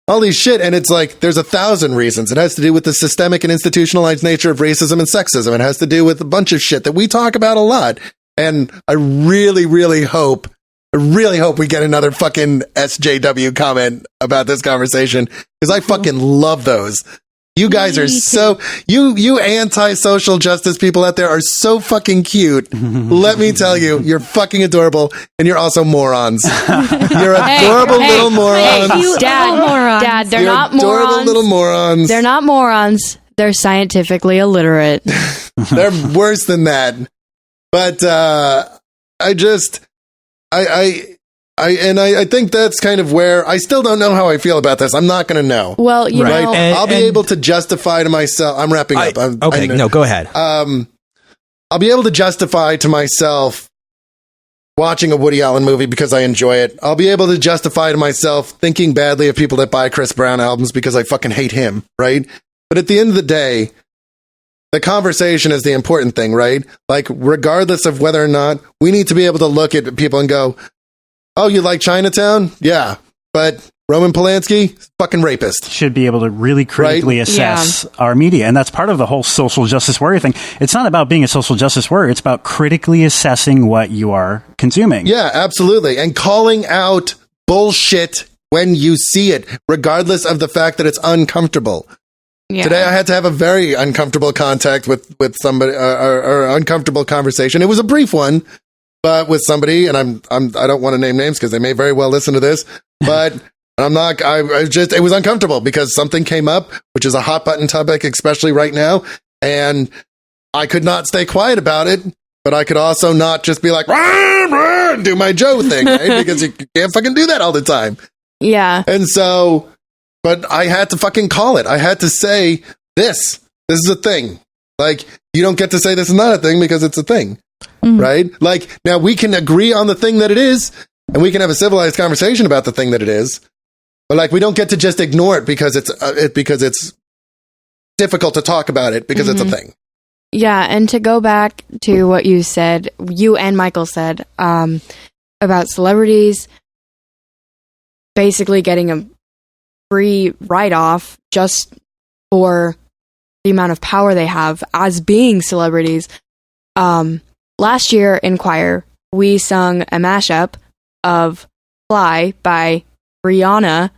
Speaker 2: all these shit. And it's like, there's 1,000 reasons. It has to do with the systemic and institutionalized nature of racism and sexism. It has to do with a bunch of shit that we talk about a lot. And I really, really hope we get another fucking SJW comment about this conversation, because I fucking love those. You guys are so, you anti-social justice people out there are so fucking cute. Let me tell you, you're fucking adorable, and you're also morons. You're adorable little morons.
Speaker 4: Dad, they're not morons.
Speaker 2: Adorable little morons.
Speaker 4: They're not morons. They're scientifically illiterate.
Speaker 2: They're worse than that. But I think that's kind of where I still don't know how I feel about this. I'm not going to know.
Speaker 4: Well, you know,
Speaker 2: I'll be able to justify to myself. I'm wrapping up.
Speaker 1: Go ahead.
Speaker 2: I'll be able to justify to myself watching a Woody Allen movie because I enjoy it. I'll be able to justify to myself thinking badly of people that buy Chris Brown albums because I fucking hate him, right? But at the end of the day, the conversation is the important thing, right? Like, regardless of whether or not, we need to be able to look at people and go, oh, you like Chinatown? Yeah. But Roman Polanski, fucking rapist.
Speaker 5: Should be able to really critically assess our media. And that's part of the whole social justice warrior thing. It's not about being a social justice warrior. It's about critically assessing what you are consuming.
Speaker 2: Yeah, absolutely. And calling out bullshit when you see it, regardless of the fact that it's uncomfortable. Yeah. Today I had to have a very uncomfortable contact with somebody, or uncomfortable conversation. It was a brief one, but with somebody, and I don't want to name names because they may very well listen to this, but it was uncomfortable because something came up, which is a hot button topic, especially right now. And I could not stay quiet about it, but I could also not just be like, rah, rah, do my Joe thing, right? Because you can't fucking do that all the time.
Speaker 4: Yeah.
Speaker 2: And so, but I had to fucking call it. I had to say, this is a thing. Like, you don't get to say this is not a thing because it's a thing, right? Like, now we can agree on the thing that it is, and we can have a civilized conversation about the thing that it is. But like, we don't get to just ignore it because it's difficult to talk about it because it's a thing.
Speaker 4: Yeah, and to go back to what you said, you and Michael said about celebrities basically getting a free write-off just for the amount of power they have as being celebrities. last year in choir, we sung a mashup of Fly by Rihanna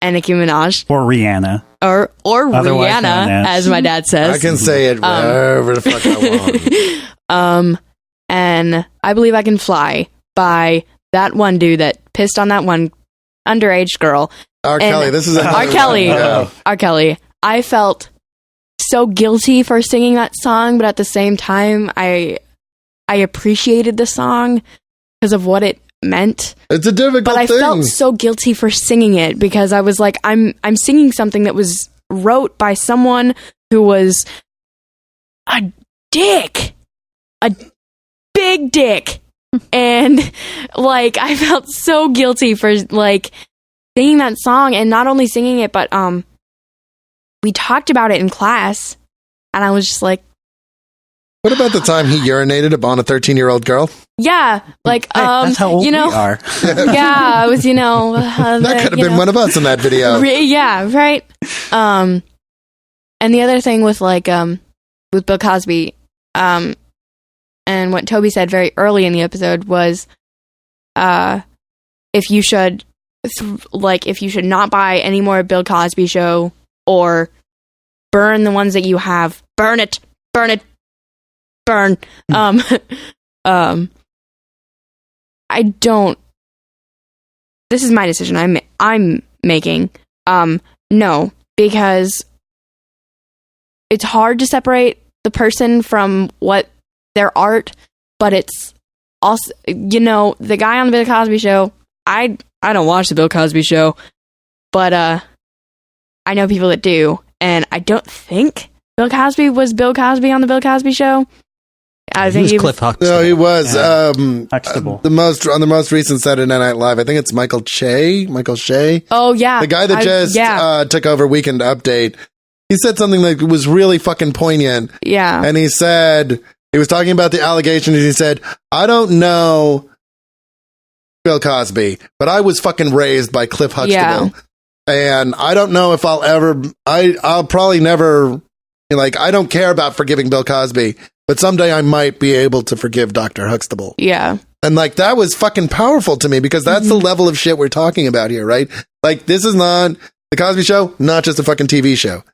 Speaker 4: and Nicki Minaj.
Speaker 5: Or Rihanna.
Speaker 4: Or Rihanna, as my dad says.
Speaker 2: I can say it wherever the fuck I want.
Speaker 4: And I Believe I Can Fly by that one dude that pissed on that one underage girl.
Speaker 2: R. Kelly. This is
Speaker 4: R. Kelly. R. Kelly. I felt so guilty for singing that song, but at the same time, I appreciated the song because of what it meant.
Speaker 2: It's a difficult thing.
Speaker 4: But I felt so guilty for singing it because I was like, I'm singing something that was wrote by someone who was a dick. A big dick. And like I felt so guilty for like singing that song, and not only singing it, but we talked about it in class, and I was just like,
Speaker 2: what about the time he urinated upon a 13-year-old girl?
Speaker 4: Yeah, like
Speaker 5: that's how old we are.
Speaker 4: Yeah, I was,
Speaker 2: that could have been one of us in that video.
Speaker 4: Yeah, right. And the other thing with with Bill Cosby, and what Toby said very early in the episode was, if you should not buy any more Bill Cosby show, or burn the ones that you have, burn. I don't. This is my decision. I'm making. No, because it's hard to separate the person from what their art, but it's also, the guy on the Bill Cosby show. I don't watch the Bill Cosby show, but I know people that do, and I don't think Bill Cosby was Bill Cosby on the Bill Cosby show. I think
Speaker 1: he was Cliff Huxtable.
Speaker 2: No, he was
Speaker 5: Huxtable.
Speaker 2: On the most recent Saturday Night Live. I think it's Michael Shea.
Speaker 4: Oh yeah,
Speaker 2: the guy that took over Weekend Update. He said something that was really fucking poignant.
Speaker 4: Yeah,
Speaker 2: and he said he was talking about the allegations. He said, "I don't know Bill Cosby, but I was fucking raised by Cliff Huxtable, and I don't know if I'll probably never I don't care about forgiving Bill Cosby." But someday I might be able to forgive Dr. Huxtable.
Speaker 4: Yeah.
Speaker 2: And that was fucking powerful to me, because that's the level of shit we're talking about here, right? This is not the Cosby Show, not just a fucking TV show.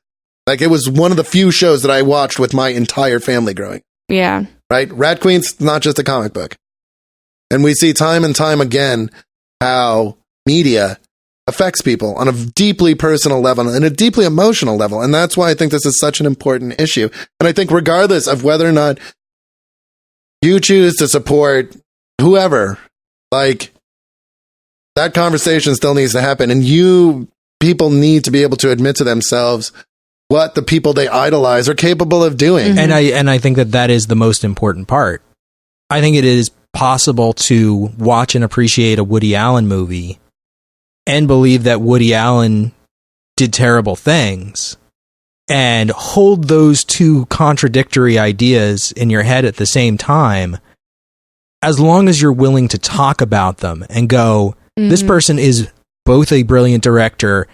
Speaker 2: It was one of the few shows that I watched with my entire family growing up.
Speaker 4: Yeah.
Speaker 2: Right? Rat Queen's not just a comic book. And we see time and time again how media affects people on a deeply personal level and a deeply emotional level. And that's why I think this is such an important issue. And I think regardless of whether or not you choose to support whoever, that conversation still needs to happen. And people need to be able to admit to themselves what the people they idolize are capable of doing.
Speaker 1: Mm-hmm. And I think that is the most important part. I think it is possible to watch and appreciate a Woody Allen movie and believe that Woody Allen did terrible things, and hold those two contradictory ideas in your head at the same time, as long as you're willing to talk about them and go, this person is both a brilliant director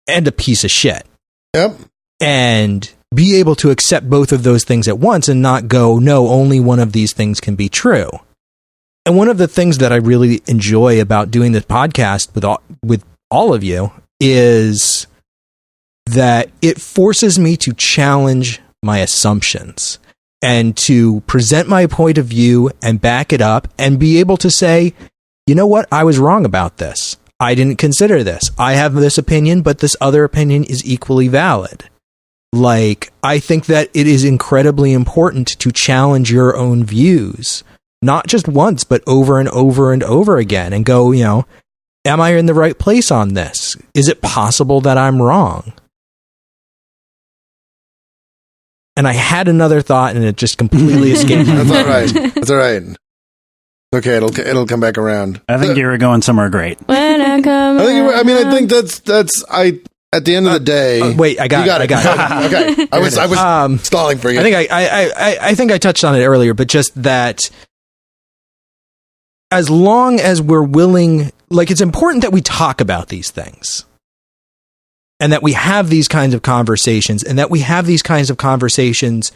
Speaker 1: and a piece of shit.
Speaker 2: Yep.
Speaker 1: And be able to accept both of those things at once and not go, no, only one of these things can be true. And one of the things that I really enjoy about doing this podcast with all of you is that it forces me to challenge my assumptions and to present my point of view and back it up and be able to say, you know what, I was wrong about this. I didn't consider this. I have this opinion, but this other opinion is equally valid. I think that it is incredibly important to challenge your own views. Not just once, but over and over and over again, and go, am I in the right place on this? Is it possible that I'm wrong? And I had another thought, and it just completely escaped me.
Speaker 2: That's all right. Okay, it'll come back around.
Speaker 5: I think you were going somewhere great.
Speaker 2: I think that's at the end of the day.
Speaker 1: Wait, I got it.
Speaker 2: Okay, I was stalling for you.
Speaker 1: I think I touched on it earlier, but just that. As long as we're willing, it's important that we talk about these things and that we have these kinds of conversations, and that we have these kinds of conversations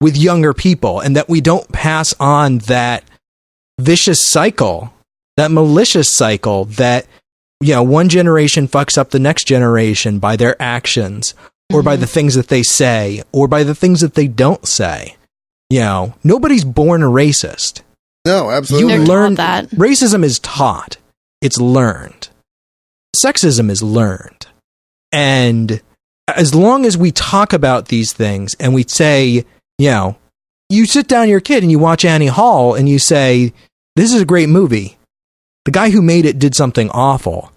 Speaker 1: with younger people, and that we don't pass on that vicious cycle, that malicious cycle that, one generation fucks up the next generation by their actions, or by the things that they say, or by the things that they don't say. Nobody's born a racist.
Speaker 2: No, absolutely.
Speaker 1: You learn that. Racism is taught. It's learned. Sexism is learned. And as long as we talk about these things and we say, you sit down your kid and you watch Annie Hall and you say, this is a great movie. The guy who made it did something awful,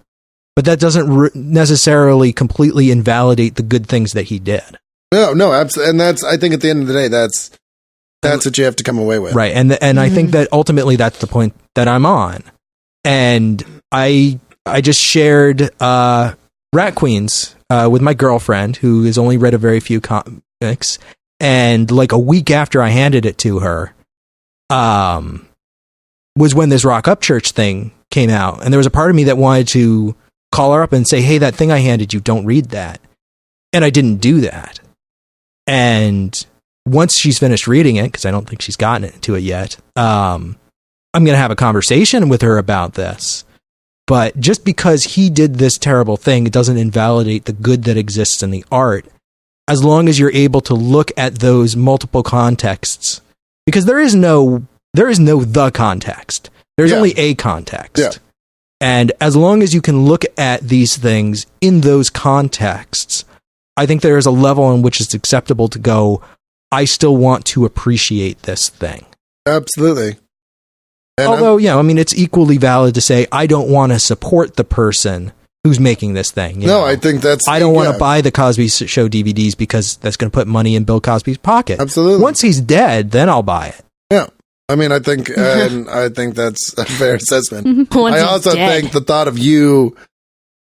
Speaker 1: but that doesn't necessarily completely invalidate the good things that he did.
Speaker 2: No, absolutely. And that's, I think at the end of the day, that's what you have to come away with.
Speaker 1: Right. And I think that ultimately that's the point that I'm on. And I just shared Rat Queens with my girlfriend, who has only read a very few comics. And like a week after I handed it to her, was when this Rock Up Church thing came out. And there was a part of me that wanted to call her up and say, hey, that thing I handed you, don't read that. And I didn't do that. And once she's finished reading it, because I don't think she's gotten into it yet, I'm going to have a conversation with her about this. But just because he did this terrible thing, it doesn't invalidate the good that exists in the art, as long as you're able to look at those multiple contexts. Because there is no the context. There's only a context.
Speaker 2: Yeah.
Speaker 1: And as long as you can look at these things in those contexts, I think there is a level in which it's acceptable to go, I still want to appreciate this thing.
Speaker 2: Absolutely. And
Speaker 1: although, it's equally valid to say, I don't want to support the person who's making this thing.
Speaker 2: I think that's...
Speaker 1: I don't want to buy the Cosby Show DVDs because that's going to put money in Bill Cosby's pocket.
Speaker 2: Absolutely.
Speaker 1: Once he's dead, then I'll buy it.
Speaker 2: Yeah. I think that's a fair assessment. I also think the thought of you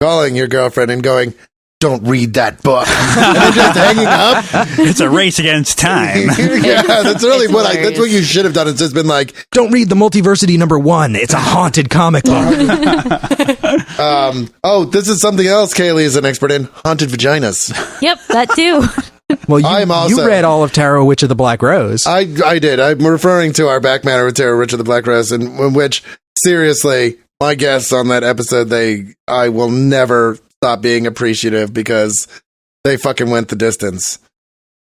Speaker 2: calling your girlfriend and going, don't read that book, and just hanging up.
Speaker 5: It's a race against time.
Speaker 2: That's really that's what you should have done. It's just been like,
Speaker 1: don't read the Multiversity #1. It's a haunted comic book.
Speaker 2: This is something else Kayleigh is an expert in: haunted vaginas.
Speaker 3: Yep, that too.
Speaker 1: Well, you read all of Tarot Witch of the Black Rose.
Speaker 2: I did. I'm referring to our back matter with Tarot Witch of the Black Rose, in which, seriously, my guests on that episode, I will never stop being appreciative because they fucking went the distance.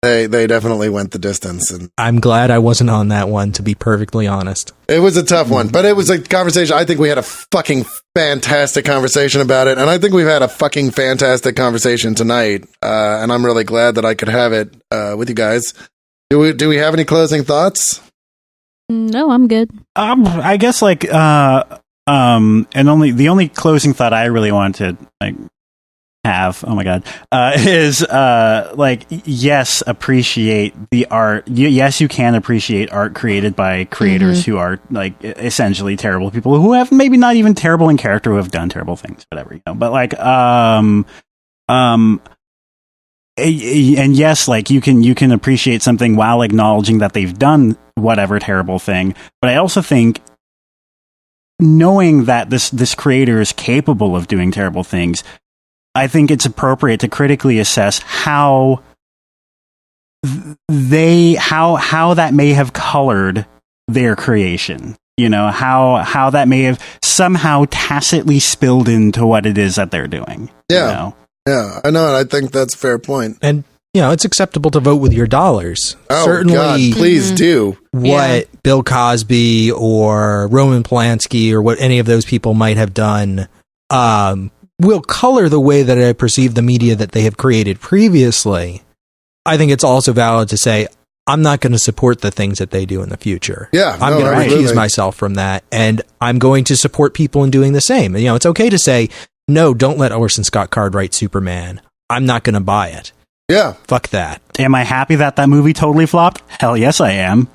Speaker 2: They definitely went the distance. And
Speaker 1: I'm glad I wasn't on that one, to be perfectly honest.
Speaker 2: It was a tough one, but it was a conversation. I think we had a fucking fantastic conversation about it, and I think we've had a fucking fantastic conversation tonight, and I'm really glad that I could have it with you guys. Do we have any closing thoughts?
Speaker 3: No, I'm good.
Speaker 5: I guess and the only closing thought I really wanted to have, oh my god, is yes, appreciate the art. Yes, you can appreciate art created by creators who are essentially terrible people who have maybe not even terrible in character, who have done terrible things, whatever, but and yes, you can appreciate something while acknowledging that they've done whatever terrible thing. But I also think, knowing that this creator is capable of doing terrible things, I think it's appropriate to critically assess how that may have colored their creation. How that may have somehow tacitly spilled into what it is that they're doing.
Speaker 2: Yeah. Yeah, I know, and I think that's a fair point.
Speaker 1: And it's acceptable to vote with your dollars.
Speaker 2: Oh,
Speaker 1: certainly,
Speaker 2: God, please do.
Speaker 1: What Bill Cosby or Roman Polanski or what any of those people might have done will color the way that I perceive the media that they have created previously. I think it's also valid to say, I'm not going to support the things that they do in the future.
Speaker 2: Yeah,
Speaker 1: I'm going to recuse myself from that, and I'm going to support people in doing the same. It's okay to say, no, don't let Orson Scott Card write Superman. I'm not going to buy it.
Speaker 2: Yeah.
Speaker 1: Fuck that.
Speaker 5: Am I happy that movie totally flopped? Hell yes, I am.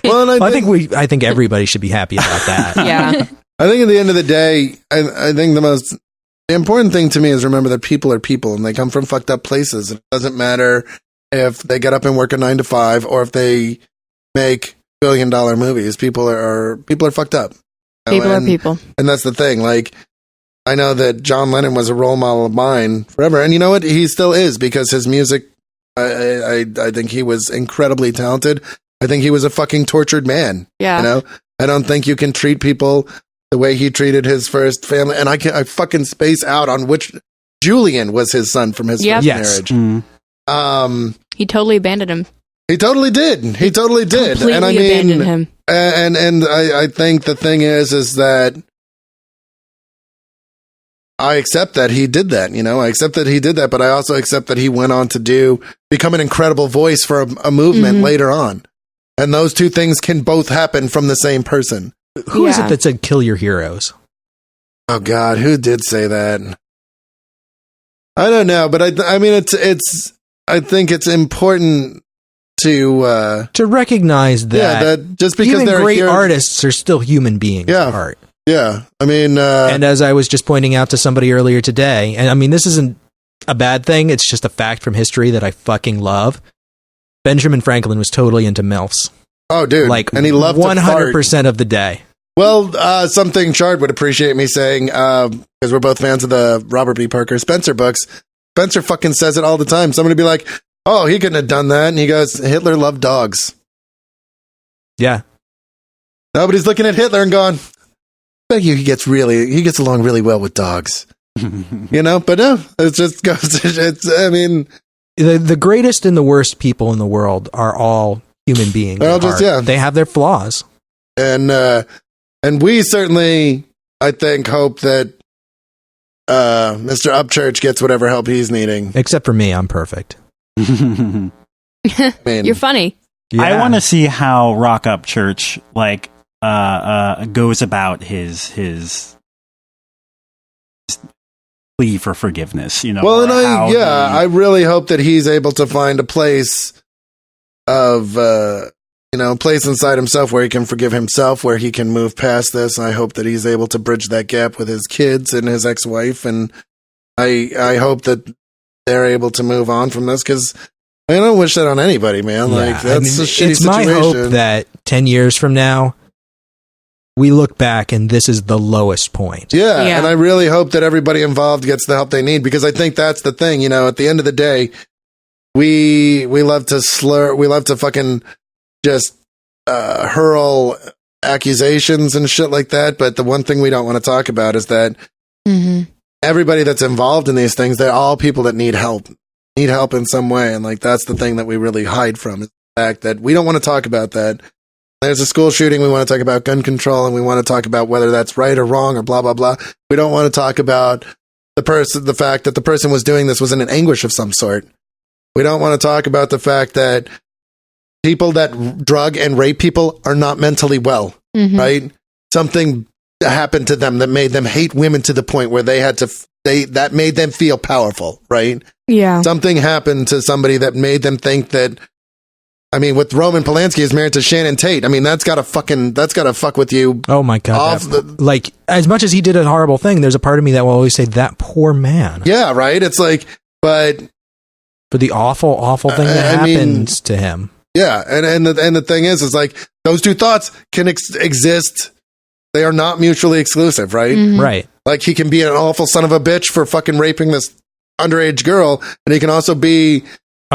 Speaker 2: Well,
Speaker 1: I think everybody should be happy about that.
Speaker 3: Yeah.
Speaker 2: I think at the end of the day, I think the most important thing to me is remember that people are people and they come from fucked up places. It doesn't matter if they get up and work a 9 to 5 or if they make $1 billion movies. People are fucked up.
Speaker 4: People are people.
Speaker 2: And that's the thing. I know that John Lennon was a role model of mine forever. And you know what? He still is, because his music I think he was incredibly talented. I think he was a fucking tortured man.
Speaker 4: Yeah.
Speaker 2: You know, I don't think you can treat people the way he treated his first family. And I fucking space out on which Julian was his son from his first marriage. Mm.
Speaker 4: He totally abandoned him.
Speaker 2: He totally did.
Speaker 4: Completely
Speaker 2: and I
Speaker 4: abandoned him.
Speaker 2: And I think the thing is that I accept that he did that, you know, I accept that he did that, but I also accept that he went on to become an incredible voice for a movement later on. And those two things can both happen from the same person.
Speaker 1: Who is it that said kill your heroes?
Speaker 2: Oh God, who did say that? I don't know, but I mean, I think it's important to
Speaker 1: recognize that
Speaker 2: just because
Speaker 1: even
Speaker 2: they're
Speaker 1: great artists are still human beings at heart.
Speaker 2: Yeah, I mean,
Speaker 1: and as I was just pointing out to somebody earlier today, and I mean, this isn't a bad thing, it's just a fact from history that I fucking love. Benjamin Franklin was totally into MILFs.
Speaker 2: Oh, dude.
Speaker 1: And he loved 100% of the day.
Speaker 2: Well, something Chard would appreciate me saying, because we're both fans of the Robert B. Parker Spencer books. Spencer fucking says it all the time. Somebody be like, oh, he couldn't have done that. And he goes, Hitler loved dogs.
Speaker 1: Yeah.
Speaker 2: Nobody's looking at Hitler and going, I bet you he gets along really well with dogs. You know, but no, it just goes, I mean,
Speaker 1: the greatest and the worst people in the world are all human beings. They have their flaws.
Speaker 2: And we certainly, I think, hope that Mr. Upchurch gets whatever help he's needing.
Speaker 1: Except for me, I'm perfect.
Speaker 2: I mean,
Speaker 4: you're funny.
Speaker 5: Yeah. I want to see how Rock Upchurch goes about his plea for forgiveness. You know.
Speaker 2: Well, and I really hope that he's able to find a place of place inside himself where he can forgive himself, where he can move past this. I hope that he's able to bridge that gap with his kids and his ex-wife, and I hope that they're able to move on from this, because I don't wish that on anybody, man. Yeah, like, that's a shitty
Speaker 1: it's
Speaker 2: situation.
Speaker 1: My hope that 10 years from now, we look back and this is the lowest point.
Speaker 2: Yeah, and I really hope that everybody involved gets the help they need, because I think that's the thing, you know, at the end of the day, we love to slur, we love to fucking just hurl accusations and shit like that, but the one thing we don't want to talk about is that everybody that's involved in these things, they're all people that need help in some way, and like that's the thing that we really hide from, is the fact that we don't want to talk about that. There's a school shooting, we want to talk about gun control, and we want to talk about whether that's right or wrong or blah blah blah. We don't want to talk about the fact that the person was doing this was in an anguish of some sort. We don't want to talk about the fact that people that drug and rape people are not mentally well, right? Something happened to them that made them hate women to the point where that made them feel powerful, right?
Speaker 4: Yeah.
Speaker 2: Something happened to somebody that made them think that, I mean, with Roman Polanski is married to Shannon Tate. I mean, that's gotta fuck with you.
Speaker 1: Oh my God. Like, as much as he did a horrible thing, there's a part of me that will always say, that poor man.
Speaker 2: Yeah, right? It's like, but
Speaker 1: for the awful thing that happens to him.
Speaker 2: Yeah, and the thing is like, those two thoughts can exist. They are not mutually exclusive, right?
Speaker 1: Right.
Speaker 2: Like, he can be an awful son of a bitch for fucking raping this underage girl, and he can also be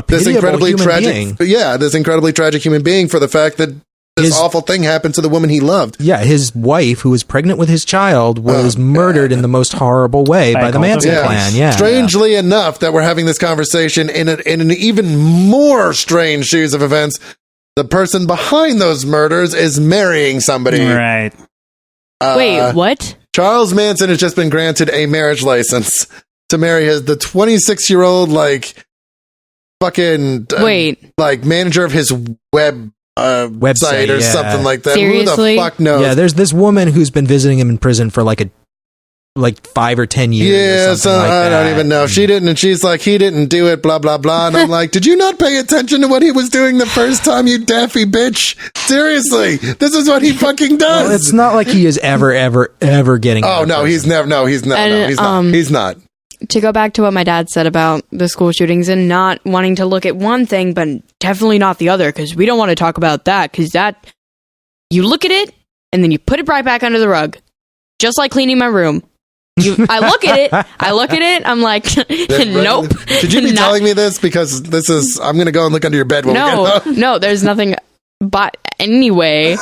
Speaker 2: this incredibly tragic, this incredibly tragic human being for the fact that this awful thing happened to the woman he loved.
Speaker 1: Yeah, his wife, who was pregnant with his child, was murdered in the most horrible way by the Manson clan. Yeah.
Speaker 2: Strangely enough, that we're having this conversation in an even more strange series of events, the person behind those murders is marrying somebody.
Speaker 5: Right.
Speaker 4: Wait, what?
Speaker 2: Charles Manson has just been granted a marriage license to marry the 26-year-old, manager of his website or something like that.
Speaker 4: Seriously?
Speaker 2: Who the fuck knows?
Speaker 1: Yeah, there's this woman who's been visiting him in prison for like 5 or 10 years.
Speaker 2: Yeah, so I don't even know. She didn't, and she's like, he didn't do it, blah, blah, blah. And I'm like, did you not pay attention to what he was doing the first time, you daffy bitch? Seriously, this is what he fucking does.
Speaker 1: Well, it's not like he is ever getting.
Speaker 2: Oh, no, he's never. No, he's not. No, he's not. He's not.
Speaker 4: To go back to what my dad said about the school shootings and not wanting to look at one thing, but definitely not the other, because we don't want to talk about that, because that, you look at it and then you put it right back under the rug, just like cleaning my room. I look at it. I'm like, nope.
Speaker 2: Should you be telling me this? Because I'm going to go and look under your bed.
Speaker 4: No, there's nothing. But anyway,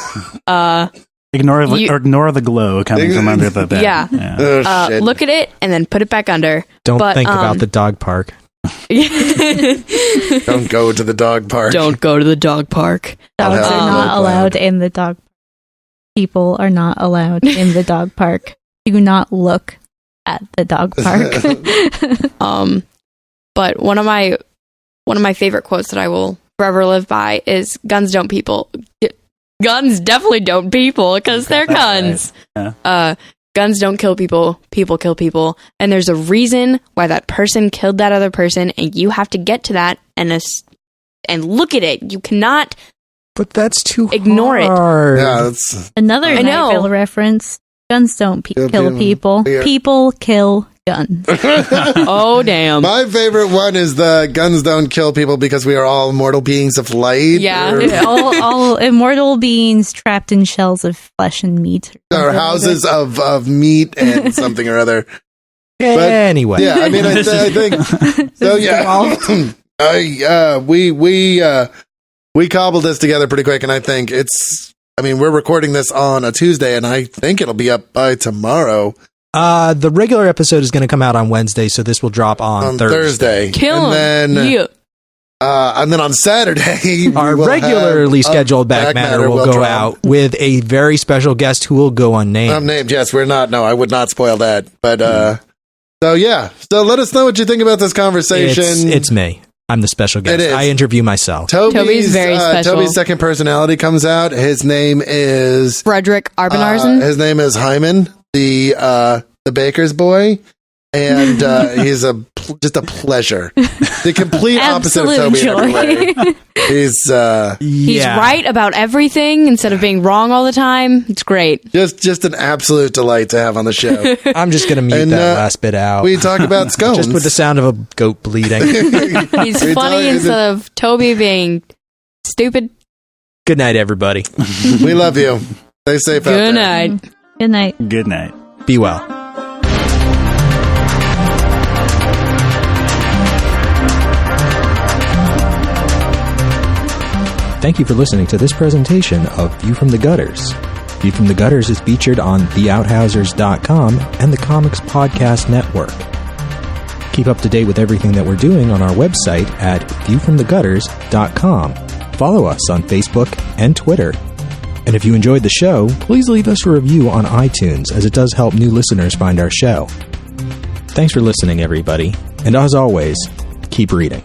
Speaker 5: ignore the glow coming from under the bed.
Speaker 4: Yeah. Oh, look at it and then put it back under.
Speaker 1: Don't think about the dog park.
Speaker 2: Don't go to the dog park.
Speaker 4: Don't go to the dog park.
Speaker 3: Dogs are not allowed in the dog park. People are not allowed in the dog park. Do not look at the dog park.
Speaker 4: But one of my favorite quotes that I will forever live by is guns don't people. Guns definitely don't people because they're guns. Yeah. Guns don't kill people. People kill people. And there's a reason why that person killed that other person, and you have to get to that and look at it. You cannot.
Speaker 1: But that's too
Speaker 4: ignore
Speaker 1: hard.
Speaker 4: It.
Speaker 2: Yeah, that's
Speaker 3: another Nightville reference. Guns don't kill people. Yeah. People kill guns.
Speaker 4: Oh, damn.
Speaker 2: My favorite one is the guns don't kill people because we are all mortal beings of light.
Speaker 4: Yeah.
Speaker 3: all immortal beings trapped in shells of flesh and meat.
Speaker 2: Or houses of meat and something or other.
Speaker 1: But, anyway.
Speaker 2: Yeah, I mean, I think... So, yeah. We cobbled this together pretty quick, and I think we're recording this on a Tuesday, and I think it'll be up by tomorrow.
Speaker 1: The regular episode is going to come out on Wednesday, so this will drop on Thursday.
Speaker 4: Kill him.
Speaker 2: And then on Saturday,
Speaker 1: our regularly scheduled Back Matter will go out with a very special guest who will go unnamed.
Speaker 2: Unnamed, yes. We're not. No, I would not spoil that. But so yeah. So let us know what you think about this conversation.
Speaker 1: It's me. I'm the special guest. I interview myself.
Speaker 4: Toby's very special.
Speaker 2: Toby's second personality comes out. His name is
Speaker 4: Frederick Arbenarzen.
Speaker 2: His name is Hyman, the baker's boy, and he's just a pleasure. The complete opposite of Toby in every way. He's
Speaker 4: right about everything instead of being wrong all the time. It's great.
Speaker 2: Just an absolute delight to have on the show.
Speaker 1: I'm just going to mute that last bit out.
Speaker 2: We talk about scones.
Speaker 1: Just with the sound of a goat bleeding.
Speaker 4: He's funny instead of Toby being stupid.
Speaker 1: Good night, everybody.
Speaker 2: We love you. Stay safe out there.
Speaker 4: Good night.
Speaker 3: Good night.
Speaker 5: Good night.
Speaker 1: Be well. Thank you for listening to this presentation of View from the Gutters. View from the Gutters is featured on theouthousers.com and the Comics Podcast Network. Keep up to date with everything that we're doing on our website at viewfromthegutters.com. Follow us on Facebook and Twitter. And if you enjoyed the show, please leave us a review on iTunes, as it does help new listeners find our show. Thanks for listening, everybody. And as always, keep reading.